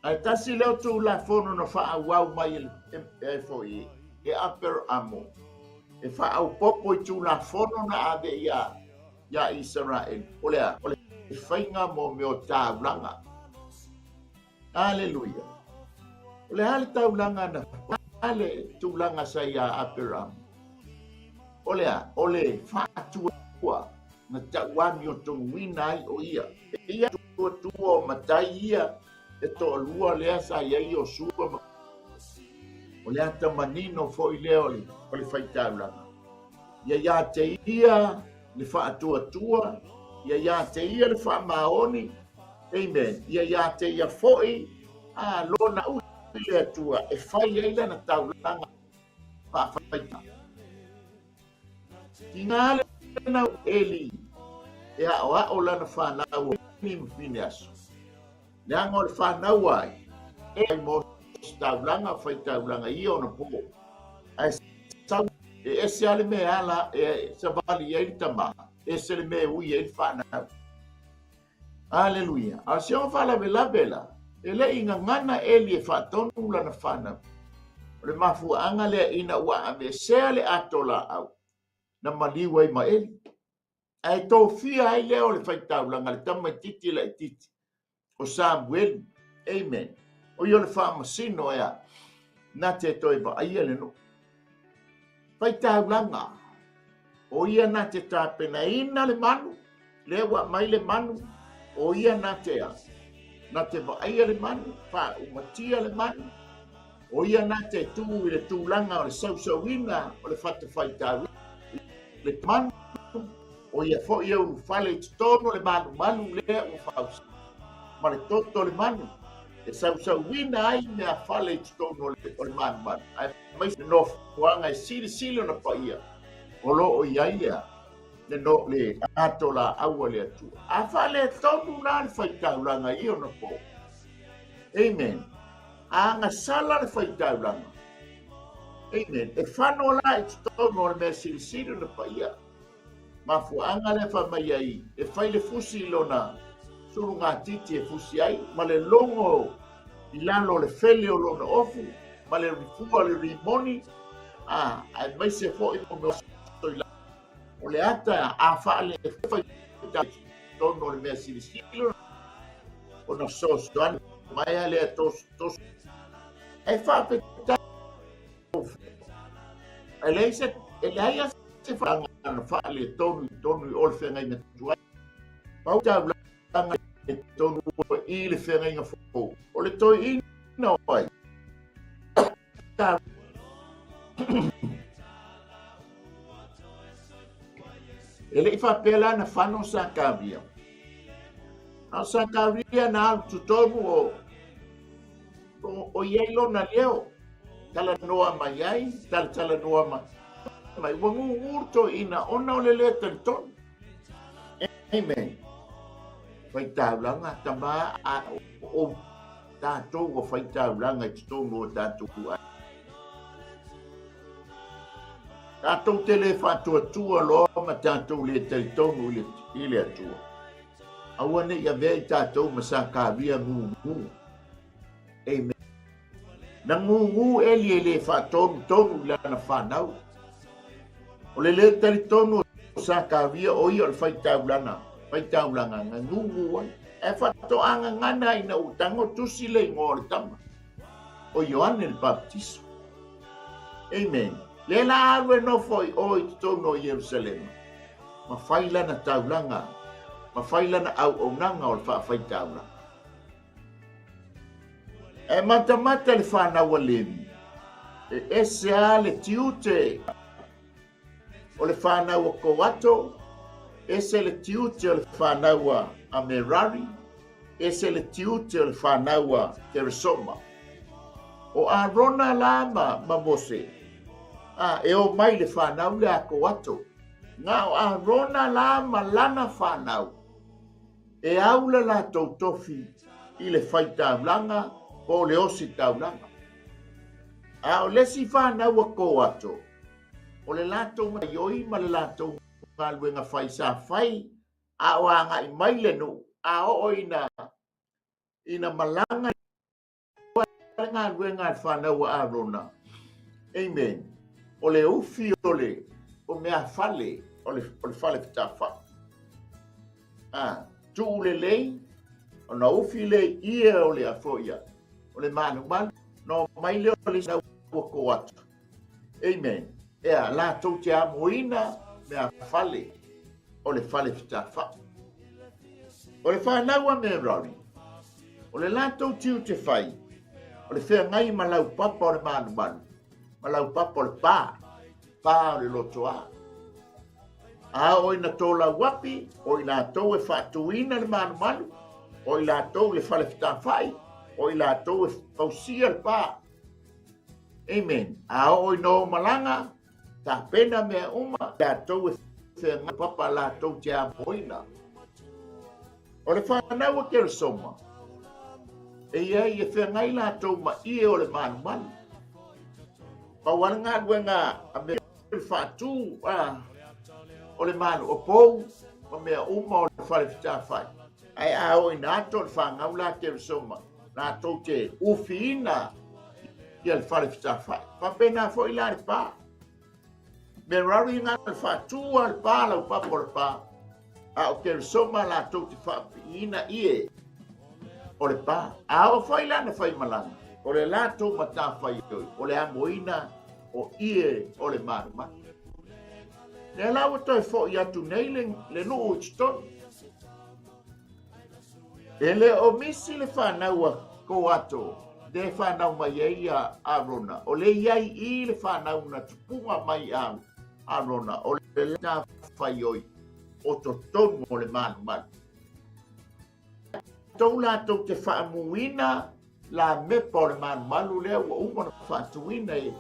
Ai tasi leo tū la fono na wha au mai e foi e apero amo. E wha au popo I tū la fono na ave ia Israel. Ole whainga mo meo tāulanga. Hallelujah. Ole hale tāulanga na hale tūlanga sa ia apero amo. Ole whātua na tauami o tonu winai o ia. Ia tua o matai ia e to lua lea sa iai o sua. Ole ata manino fo I leo le whaitaulanga. Ia te ia le whātua. Ia te ia le whamaoni. Amen. Ia te ia foi. Lona ui le atua e whai eila na taulanga. Whaitaulanga. Ki ngā le nau Eli, e o lana whanau ni mwhine aso. Le anga o le whanau ai, e mo taulanga, whai taulanga I ona po. Ai sau, e se ale me ala, e sa vali e tama, e se le me ui e whanau. Aleluia. A se o whala vela, e le inga ngana Eli e whatonu lana whanau. O le mafuanga le ina ua ame, se ale atola au. Na maliwa I maeli. Ai tō fia ai leo le whaitaulanga le tamaititi la ititi. O Samuel. Amen. O yo le whamasino ea. Nā te toi ba aia le no. Whaitaulanga. O ia nā te tāpena ina le manu. Lewa mai le manu. O ia nā te a. Nā te ba aia le manu. Wha umatia le manu. O ia nā te tū I le tūlanga o le sausauina o le whaitaulanga. Le manu, o ia fo ia u fale tono le manu lea u fausi. Ma le toto le manu, e sauwina ai mea fale i tonu o le manumanu. Ai mai se no fuanga e sili ona paia. O loo iaia. Le no le ato la aua le atu. A fale tonu na le faitaulanga i ona po. Amen. A ngasala le faitaulanga. Amen. E whano la i tonu o le mea sili ona paia. Ma fuanga le whamai ai. E whai le fusi lona. Suru ngā titi e fusi ai. Ma le longo i lalo le fele o lona ofu. Ma le rifua le rimoni. Ai mai se fo i mo me o i o le ata a whaale e whai tono le mea sirisilo o na sostuani mai a lea tos e whape e leise e leia se whaanga na whaale tonu i o le whengai na tuai pau ta blanga e tonu i le whengai na fo o le toi ina oi ele fa pela na fano sakavia. A sakavia na tutonu o yelo na leo. Tala noa mai tala noa mai wangu urto ina ona o le leta ton. Amen. Fai taulanga tama o tato o fai taulanga tutonu o tato ku. Tātou tele whātua loa ma tātou le teritonu i le atua. Aua ne ia vea i tātou masakawia ngungu. Amen. Na ngungu eli e le whātonu lana whanau. O le teritonu sakawia o i o le whaitaulanga ngā ngungu ai. E whatoanga ngana ina utango tusi le ngōre tama. O Ioane le baptiso. Amen. Le la awe no foi o i tono Jerusalem. Ma faila na taulanga. Ma faila na au onanga o le whaafai taula. E mata le whanau alemi. E ese a le tiute. O le whanau a Koato. Ese le tiute o le whanau a Merari. Ese le tiute o le whanau a Keresoma. O a rona lama ma Mose. E o mai le whanau le ako ato. Ngā o a rona la malana whanau. E aula la tau tofi i le whai taulanga o le osi taulanga. A o lesi whanau a ko ato. O le lato mai oi ma le lato ngā luenga whai sa whai. A o anga i mai le no. A o ina malanga ngā luenga whanau a rona. Amen. O le ufi o mea fale, o le fale pitafa. Tu le lei, o na ufi le ia o le afoia. O le manu, no mai leo le sa uako atu. Amen. Ea, la tau te amoina mea fale, o le fale pitafa. O le whanaua mea rari. O le la tau tiu te whai. O le whea ngai malau papa o le manu. Malau papa le pa o le loto a. A o ina tō la wapi, o ina tō e whatuina le manumalu, o ina tō le whale whitawhai, o ina tō e pausia le pa. Amen. A o ina o malanga, ta pena mea uma, la tō e whenga papa la tō te amoina. O le whanau a Keresoma, e iai e whengai la tō ma ie o le manumalu. Pawaranga wenga a me fatu o le manu o pou o mea uma o le whare whitawhai. Ai a o ina ato le whangau la Keresoma. Nā tau te uwhiina i le whare whitawhai. Papena fo i la le pā. Me rari ngā le whatu a le pā lau papo le pā. A o Keresoma la tau te whapina ie o le pā. A o whai lana whai malanga. O le lato mata whai oi, o le amoina o ie o le maruma. Ne lau toi fo i atu nei le nuu utitonu. E le o misi le whanau ko ato, de whanau mai ei a rona. O le iai i le whanau na tupunga mai a rona. O le lana whai oi, o to tonu o le maruma. Tau lato te whaamuina, la me por man malu le o uma fatuina e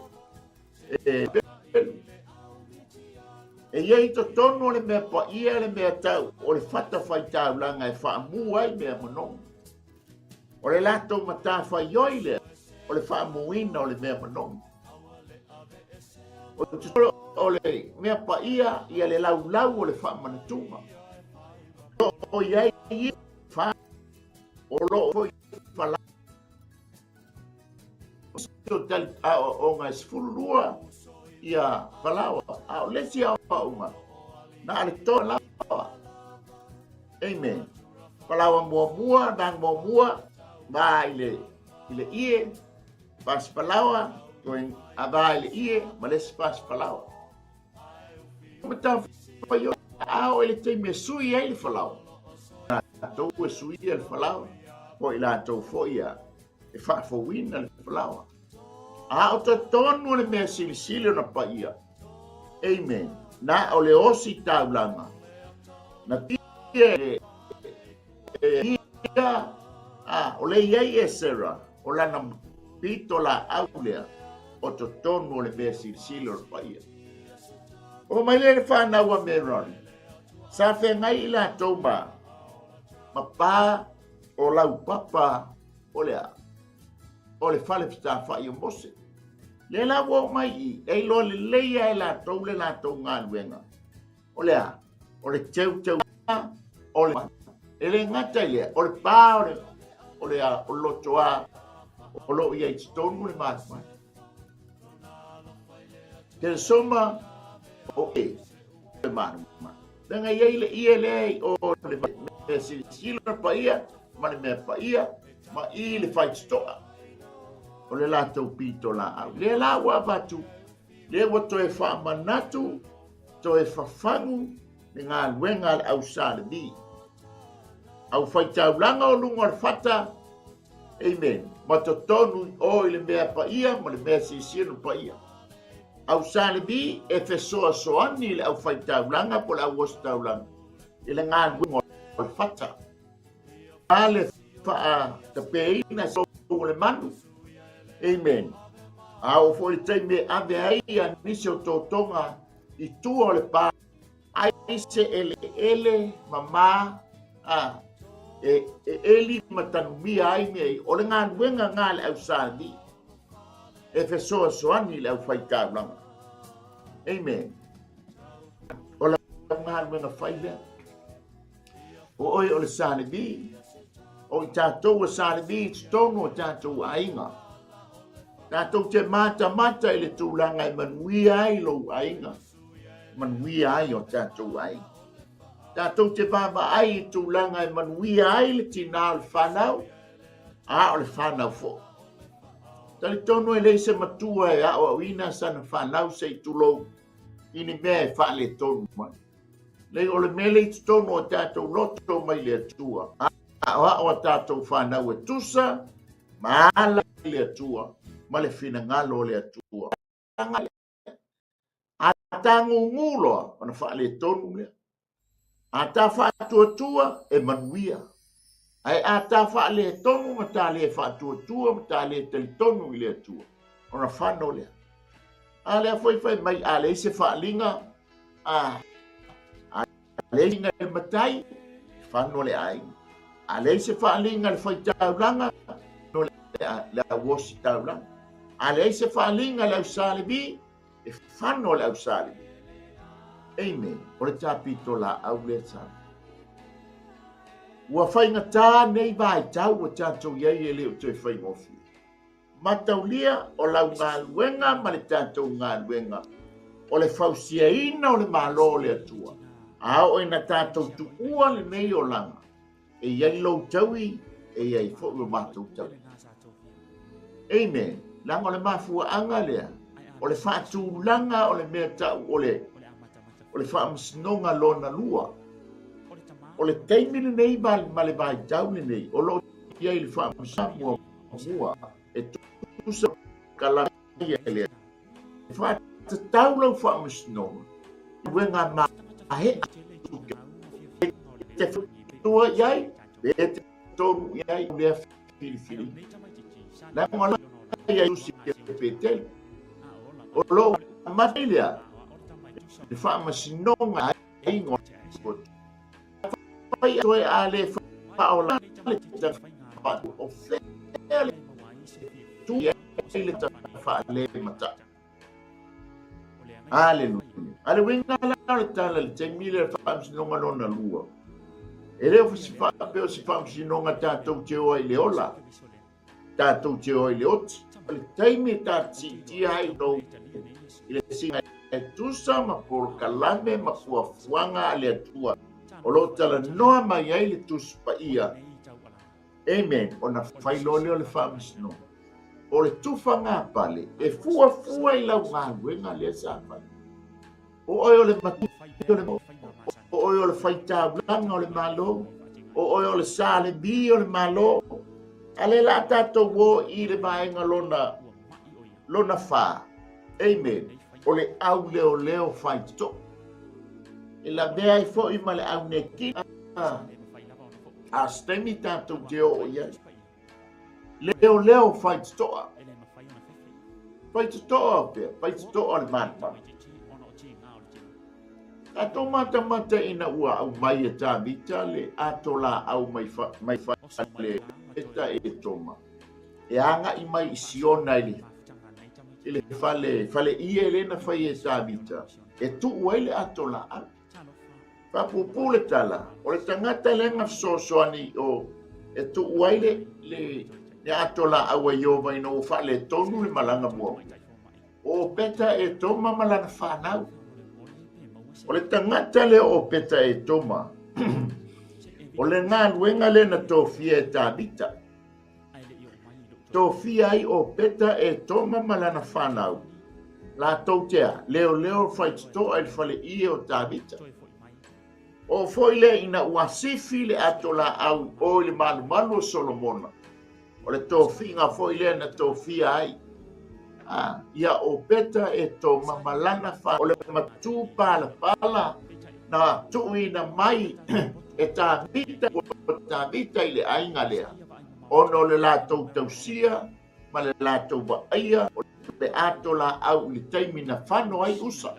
ia to tono le me pa ia le me tau o le fata fai tau langa e fa mu ai me mono o le lato mata fa yoile o le fa muina o le me mono o le me pa ia le lau o le fa manatuma o ia fa o lo foi fala o ngai sfulua ia palawa a o lesi a uma na le to la amen palawa mua nang mua ba ile ie pas palawa going aba ile ie males pas palawa mata fa yo a o ile te me sui ile palawa to sui ile palawa o ila to foia e fa fo win ile palawa a o te tonu le mea silisili na paia. Amen. Na o le osi taulanga. Na tia o le iei e sera. O la na pito la aulea. O te tonu le mea silisili na paia. O mai le whanau me roni. Sa whengai ila toma. Ma pā o lau papa o lea. O le fale pita whai o mose. Le la wo mai e lo le leia e la tau ngā luenga. O lea, o le teu o le ele ngata ile, o le pā o le o lotoa, o lo ia i tonu le mātua. Ke soma o le mātua. Denga ia ile o le sila pa ia, ma le mea pa ia, ma i le whaitoa. O le lātou pito la au. Le la wa batu. Le wa toe wha manatu, toe whawhangu, ni ngā luenga au sāle bi. Au whaitaulanga o lunga o whata. Amen. Ma to tonu o i le mea pa ia, ma le mea sisinu pa ia. Au sāle bi, e whesoa soani le au whaitaulanga po le au ostaulanga. I le ngā luenga o whata. Ale wha te peina so le manu. Amen. A o foi te me ave ai a nisi o totonga I tua o le pā. Ai se ele mama eli matanumia ai mei o le ngā nuenga ngā le au sāni. E whesoa soani le au whaitāranga. Amen. O le ngā nuenga whaile. O oi o le sāni bi. O I tātou o sāni bi tono o tātou ainga. Tātou te mata I le tūlanga I manui ai lo ainga. Manui ai o tātou ai. Tātou te baba ai I tūlanga I manui ai le tina o le whanau. A o le whanau fo. Tali tono e leise matua e a o ina sana whanau se I tūlou. Ini mea e whale tonu mai. Le o le mele I tono o tātou loto mai le atua. A o tātou whanau e tusa. Ma ala le atua. Ma le fina ngalo le atua. A tangu nguloa, ona whaale tonu lea. A ta whaatua e manuia. Ai a ta whaale tonu ma ta le whaatua ma ta le tali tonu I le atua. Ona whano lea. A lea whai mai a le se whaalinga. A le inga le matai, whano le ai. A le se whaalinga le whaitauranga, no le awosi tauranga. A le se whaalinga le ausale bi, e whano le ausale bi. Amen. O le tāpito la au le tāu. Ua whainga tā nei vai tau o tātou iei e leo tue whai mofi. Mataulia o lau ngā luenga ma le tātou ngā luenga. O le whausiaina o le malo le atua. A o ina tātou tu ua le nei o langa. E iei lou taui, e iei fōu o mātou tau. Amen. Langa o le mafua anga lea. O le whaatūlanga o le mea tau o le whaamasnonga lona lua. O le teimini nei ma le vai tau nei. O lo iei le whaamasnonga mua. E tusa kalanga lea. E whaatatau lau whaamasnonga. I wenga mahe atuke. Te whatua iai. E te tonu iai. Lea whiriwhiri. La ngola ia usi petel. O lo matilia. Di fa masinonga ai ngo. Pai toi ale fa o la o fele tu ia ile ta fa le mata. Aleluia. Ale winga la tala le temile fa masinonga lona lua. Ele si fa pe si fa masinonga tatou te o ile ola. Tatou te o ile ot. Ale taimi ta ti ai no ile singa e tusa ma por kalame ma fuafuanga ale atua. O lo tala noa mai ai le tusu pa ia. Amen. Ona failole o le whaamisino. O le tufa ngā pale. E fua i lau ngā wenga le sa pale. O oi o le matu. O oi o le whaitā blanga o le malo. O oi o le sa le bi o le malo. Ale la tato wo i le maenga lona wha. Amen. O le au leo whaito. E la mea i fo i male au ne ki. A stemi tato te o ia. Leo whaitoa. Whaitoa pia. Whaitoa le manpa. Tato mata ina ua au mai e tā vita le atola au mai whaile eta e toma. E anga i mai i siona ile fale ia elena fai e tā vita. E tu uaile atola au. Papupule tala, o le tangata lenga sosoani o e tu uaile le atola awa iova ino o fa le tonu le malanga mua. O peta e toma malanga whanau. O le tangata le o peta e toma. O le ngā luenga le na tofia e tābita. Tofia ai o peta e toma malanga whanau. La tautea, leo whaitoa i fale ie o tābita. O foile ina uasifi le atola au o le malu o Solomona. O le tofinga foile na tofia ai. Ia o peta e to mamalana fa. O le matu pala na tuina mai e tāvita i le ainga lea. Ono le lātou tausia, ma le lātou waaia, o le atola au le taimina whano ai usa.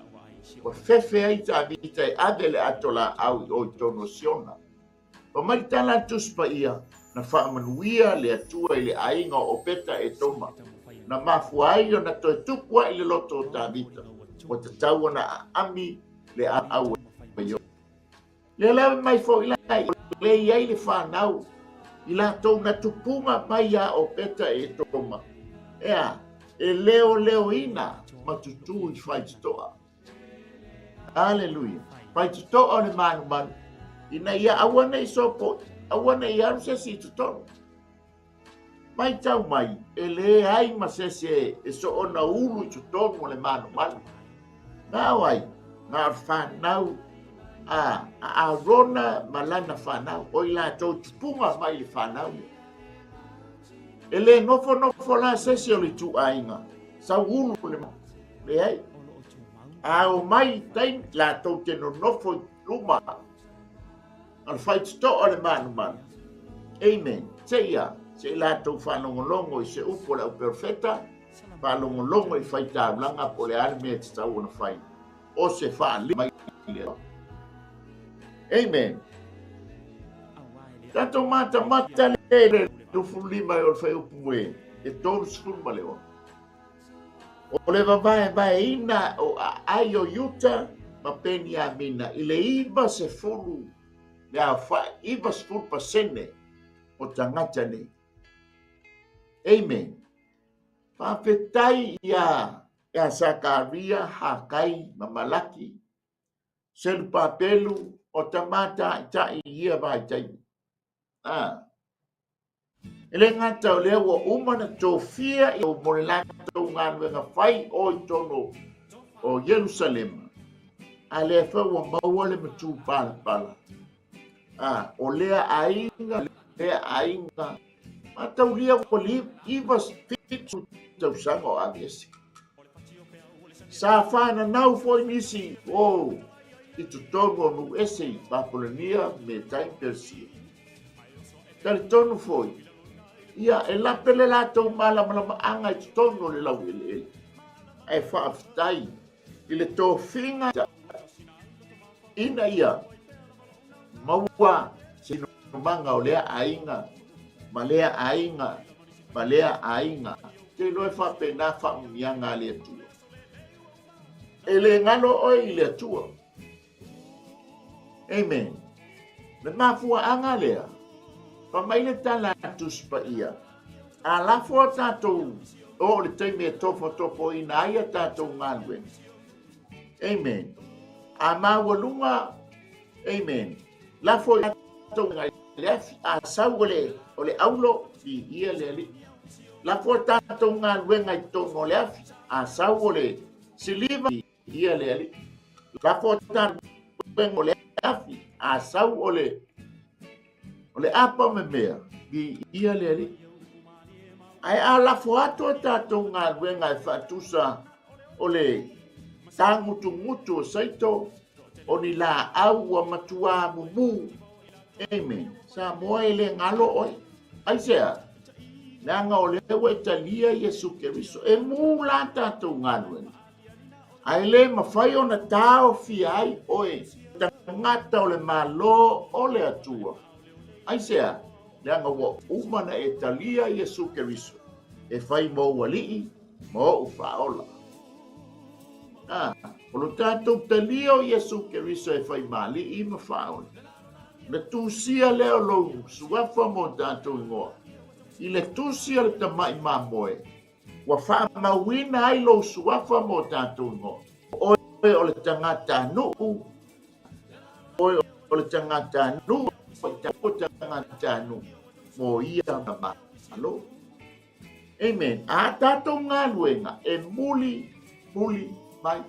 O fefe ai tāvita e ade le atola au o i tono siona. O mai tala tuspa ia, na whaamanuia le atua i le ainga o peta e toma. Na mafua ai o na toe tukua i le loto o tāvita. O te taua na ami le au e yo. Le lawe mai fo i lai, le iai le whanau. I la tau na tupunga mai a o peta e toma. Ea, e leo ina matutu i whaitoa. Aleluia. Whaitoa o le manu. Ina ia awana i sopo, awana i arusa si tutono. Mai tau mai, e le ai masese e so ona ulu i tutono le manu. Ngā wai, ngā whanau. A rona malana whanau, o i la tau tupunga mai le whanau. E le nofo la sesi o le tu ainga, sa ulu le ai. A o mai tain la tau te nofo luma, al whaitoto o le manu. Amen. Se ia, se la tau whanongolongo i se upo le au perfeta, whanongolongo i whaita langa po le alme te tau na whai. O se whaali mai le au. Amen. Tato mata le tufu lima o fai upue e tolu sfuma leo. O le vai ina o ai o yuta ma peni a mina ile iba se fulu le a fa iba se fulu pasene o tangata ne. Amen. Papetai ia Sakaria hakai mamalaki sel papelu o tamata ta ia vai tai. Ele ngata o lea ua umana tofia i o morelata o ngā nuenga whai o i tono o Jerusalem. A lea wha ua maua le matu pala. O lea ainga. Ma tau lia ua li ivas fitu tau sanga o aviesi. Sa whana nau foi nisi i tutongo nu ese i Papolania me taim Persia. Tali tonu foi. Ia e lape le latou malamalamaʻaga i totonu o le lau eleele ae faafetai i le tofiga ina ia maua sinumaga o lea aiga ma lea aiga ma lea aiga te loe faapena faamamiaga a le atua e le galo oe i le atua amen le mafuaaga lea pamai le talatusi paia alafo tatou o le taimi e tofotofoina ai a tatou galuega amen a maualuga amen lafo i tatou le afi asau o le aulo ia le alii lafo tatou galuega i tonu o le afi asau o le siliva ia le alii lafo tatou o le afi asau o le apa memea ia le alii ai alafo atu o tatou galuega e faatusa o le tagutugutu o saito o ni laau ua matuā mumu amen sa moa e le galo oe aisea leaga o lea ua italia iesu keriso e mū la tatou galuega ae lē mafai ona taofia ai oe tagata o le mālō o le atua aisea leaga ua uma na e talia iesu keriso e fai mo ua li'i mo u faaola o lo tatou talia o iesu keriso e fai mali'i ma faaola le tusia lea o lou suafa mo tatou igoa i le tusia le tama'i mamoe ua fa'amauina ai lou suafa mo tatou igoa oe o le tagata nu'u oe o le tagata nu'u o tagata nu'u mo ia na malo amen a tatou galuega e muli mai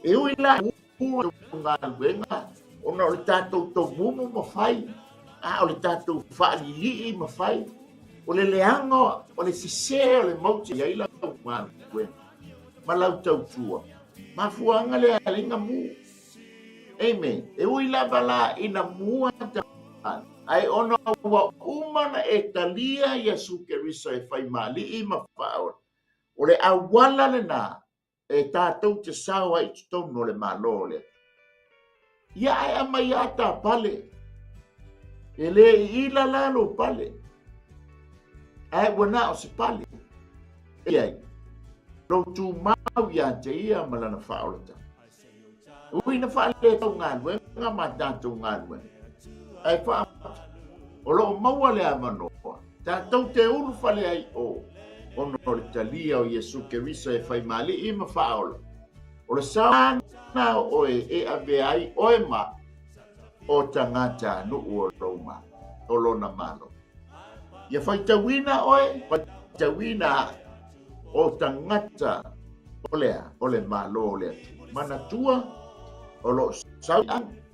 e ui la galuega ona o le tatou tomumu mafai a o le tatou fa'alili'i mafai o le leaga o le sesē o le mauti ai lau galuega ma lau tautua mafuaga le aliga mu amen e ui lava la ina mua ai ona ua uma na e talia iesu keriso e fai mali'i ma fa'aola o le auala lenā e tatou te sao ai totonu o le mālō lea ia e amai ata pale e lē ila lalo pale ae ua na o se pale iai lou tumau iā te ia ma lana fa'aolata ui na fa'ale tau galuega ma tatou galuega ae fa'a o lo'o maua le amanoa tatou te ulu fale ai ona o le talia o iesu keriso e fai mali'i ma fa'aola o le saana oe e avea ai oe ma o tagata nu'u o lou ma o lona malo ia faitauina oe faitauina o tagata o le malo o le atua manatua o lo'o sauiaga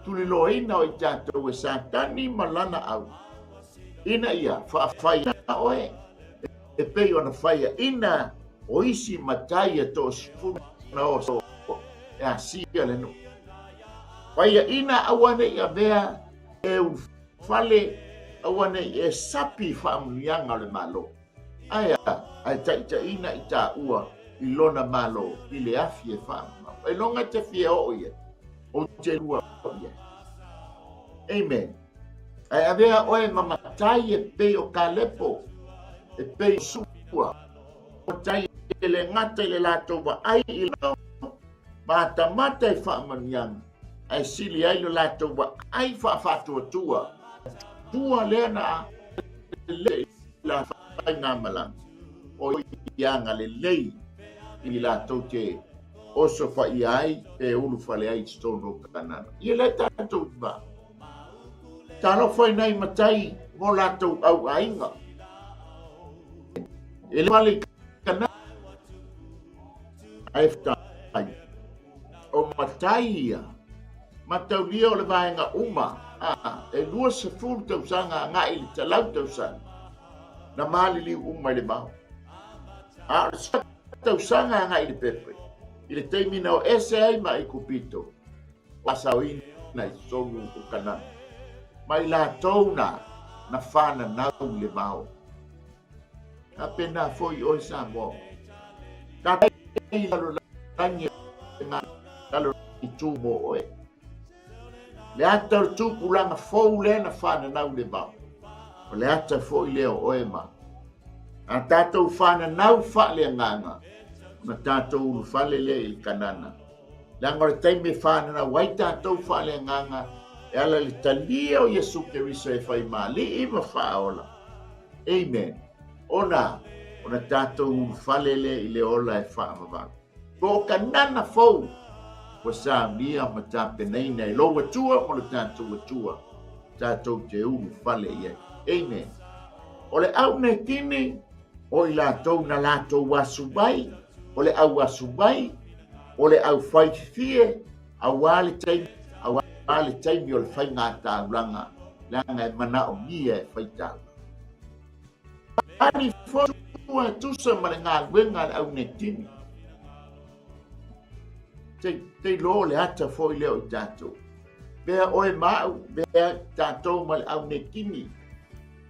tuliloina o i tatou e satani ma lana au ina ia fa'afaia oe e pei ona faia ina o isi matai e to'osifuna o e asia le nu'u faia ina aua ne'i avea e ufale aua ne'i e sapi fa'amuliaga o le mālō ae taʻitaʻina i tā'ua i lona mālō i le afi e fa'amau e loga te fia o'o ia o te lua ia amen ae avea oe mamatai e pei o kalepo e pei sua o tai e le ngata i le latou wa'ai i lau matamata e fa'amaniaga ae sili ai lo latou wa'ai fa'afatuatua tua lea na lelei la fa'aiga malaga o iaga lelei i latou te oso fa'ia ai e ulu fale ai totonu o kanana ia le tatou iva talofa i nai matai mo latou au'aiga e le fale kana ae ftai o matai ia mataulia o le vaega uma e 20 tausaga aga'i le talau tausaga na maliliu uma i le mau a o le tausaga aga'i le pepe i le taimina o ese ai ma i kupito o asauina i tonu o kanana mai latou na fananau le mau apena foi o Samoa. Tatai lalu langi nga lalu itu mo oe. Le ata tu pulanga fou le na fana nau le ba. O le ata foi leo oe ma. A tātou fana nau fa le nganga. Na tātou ulu fale le I kanana. Langore taime fana na wai tātou fa le nganga. E ala le talia o Yesu Keriso e fai mali ima faola. Amen. Ona tātou fale le I le ola e fa mawang. Ko kanana fou. Ko sa mia ma tape nei nei loa tua o le tātou tua. Tātou te ulu fale ia. Amen. O le au ne kini o I lātou na lātou wasubai. O le au wasubai. O le au whaifie. Au wale taimi. Au wale taimi o le whai ngā tāulanga. Langa e mana o mia e whai tāulanga. Ani fōtua tusa ma le ngā luenga le au ne kini. Te lo le ata foi leo I tātou. Bea oe mau, bea tātou ma le au ne kini.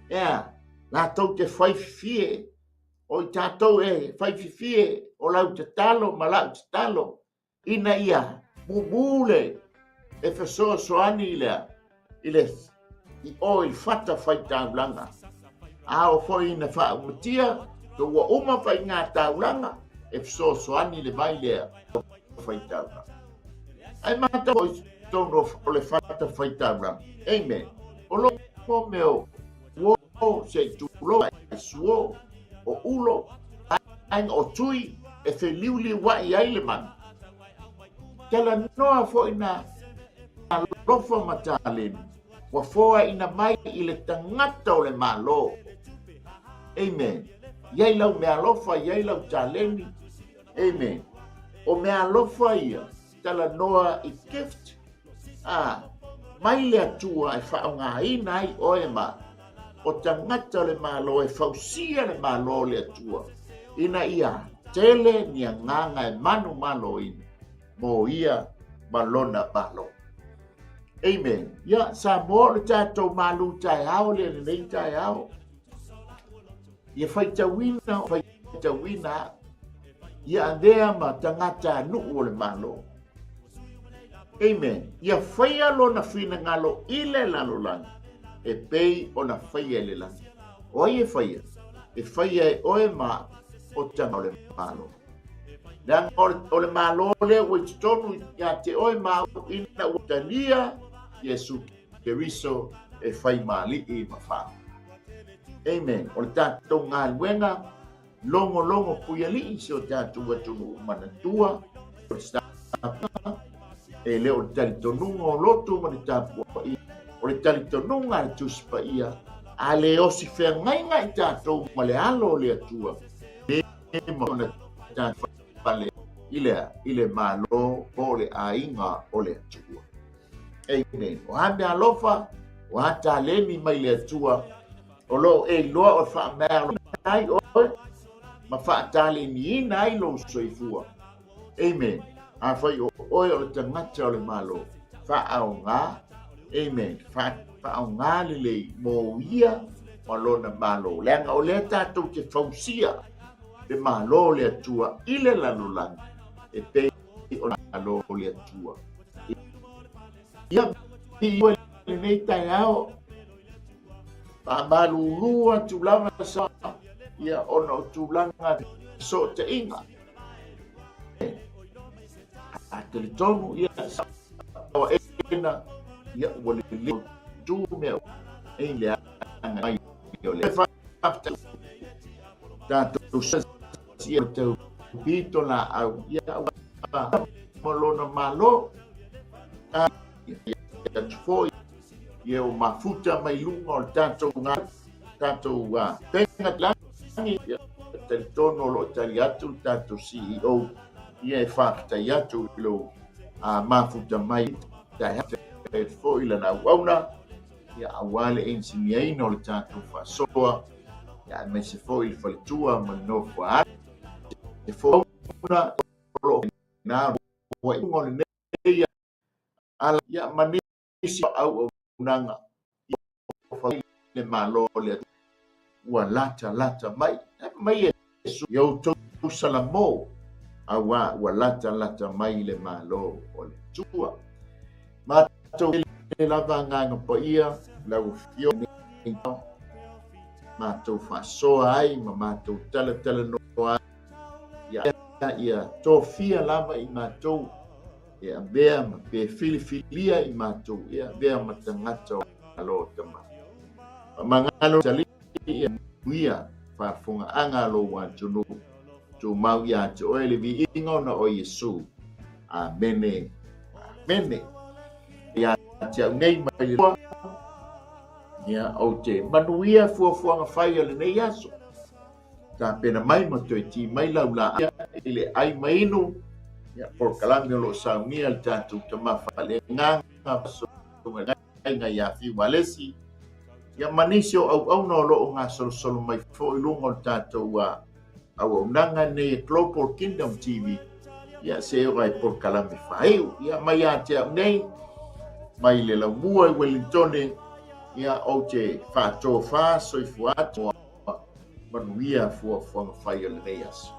Ea, lātou te whaifie. O I tātou e whaifie o lau te talo, ma lau te talo. Ina ia, mumule, e whasoa soani lea. I o I whata whai tāulanga. A o foi ina wha umutia, to ua uma whai ngā tāulanga, e whasoa soani le vai lea. Faitanga. Ai mata o tono o le fata faitanga. Amen. O lo po meo wo se tu lo suo o ulo ai o tui e fe liuli wa I ai man. Kala noa fo ina lofa matalen. Wa foa ina mai I le tangata o le malo. Amen. Yai lau mea lofa, yai lau taleni. Amen. O mea lofa ia, tala noa I gift. Mai le atua e whaonga ina ai oe ma. O tangata le malo e whausia le malo le atua. Ina ia, tele ni a nganga e manu malo ina. Mo ia malona malo. Amen. Ia, sa mo le tātou malu Taeao le nei Taeao. Ia whaitawina. Ia andea ma tangata nuu o le malo. Amen. Ia whaia lo na whina ngalo ile lalo lang. E pei o na whaia le lang. Oi e whaia. E whaia e oe ma o tanga o le malo. Dan o le malo le o I tonu ia te oe ma ina o tania Yesu Keriso e whai mali I mawha. Amen. O le tātou ngā luenga. Longo puiali se o tātou atunu manatua o stapa e leo le talitonunga o lotu ma le tāpua I o le talitonunga le tuspa ia a le osi whea ngainga I tātou ma le alo le atua e ma na tātou pale I le malo o le ainga o le atua. Amen. O hame alofa o hata leni mai le atua o lo e loa o wha mea lo nai oe ma whaatale ni ina I lo soifua. Amen. A whai o oe o le tangata o le malo. Whaao ngā. Amen. Whaao ngā lelei mō ia malona malo. Leanga o le tātou te whausia le malo le atua I le lalolang. E pei o malo le atua. Ia pi ue le nei Taeao. Malulua tulanga sa. Ia ono tulanga so te inga. A te tonu ia sa o ena ia wale le tu meo e le anga mai o le fafta tanto sia te pito la au ia molona malo ia foi ia o mafuta mai lunga o tanto nga tanto penga te tono lo taliatu tanto CEO ia e whakataiatu lo mafuta mai te foi la na wauna ia awale ensinei no le tanto fasoa ia me se foi falitua ma no fa e foi una lo na wa ngol nei ala ia manisi au nanga le malo le ua lata mai mai Yesu yo to salamo awa lata mai le malo o le tua ma to le lava nganga po ia la fio ni ma to fa so ai ma to tala no ia to fia lava I ma to ia bea ma pe filifilia I ma to ia bea ma tangata alo tama mangalo tali ia fa funga anga lo wa tunu tu mau ia to ele vi ingona o Yesu amene ia tia nei mai ia o te manuia fuanga fai ale nei aso ta pena mai mo to ti mai laula ile ai mainu ia por kalanga lo saumia al tatu tama Faaleagaga so nga ia fi walesi ia manisio au no lo nga solo mai fo lungo tatu wa au nanga ne Global Kingdom TV ia se rai por kalame fai ia mai ate nei mai le la bua Wellington ia o te fa soifuato manuia fuanga fai le nei aso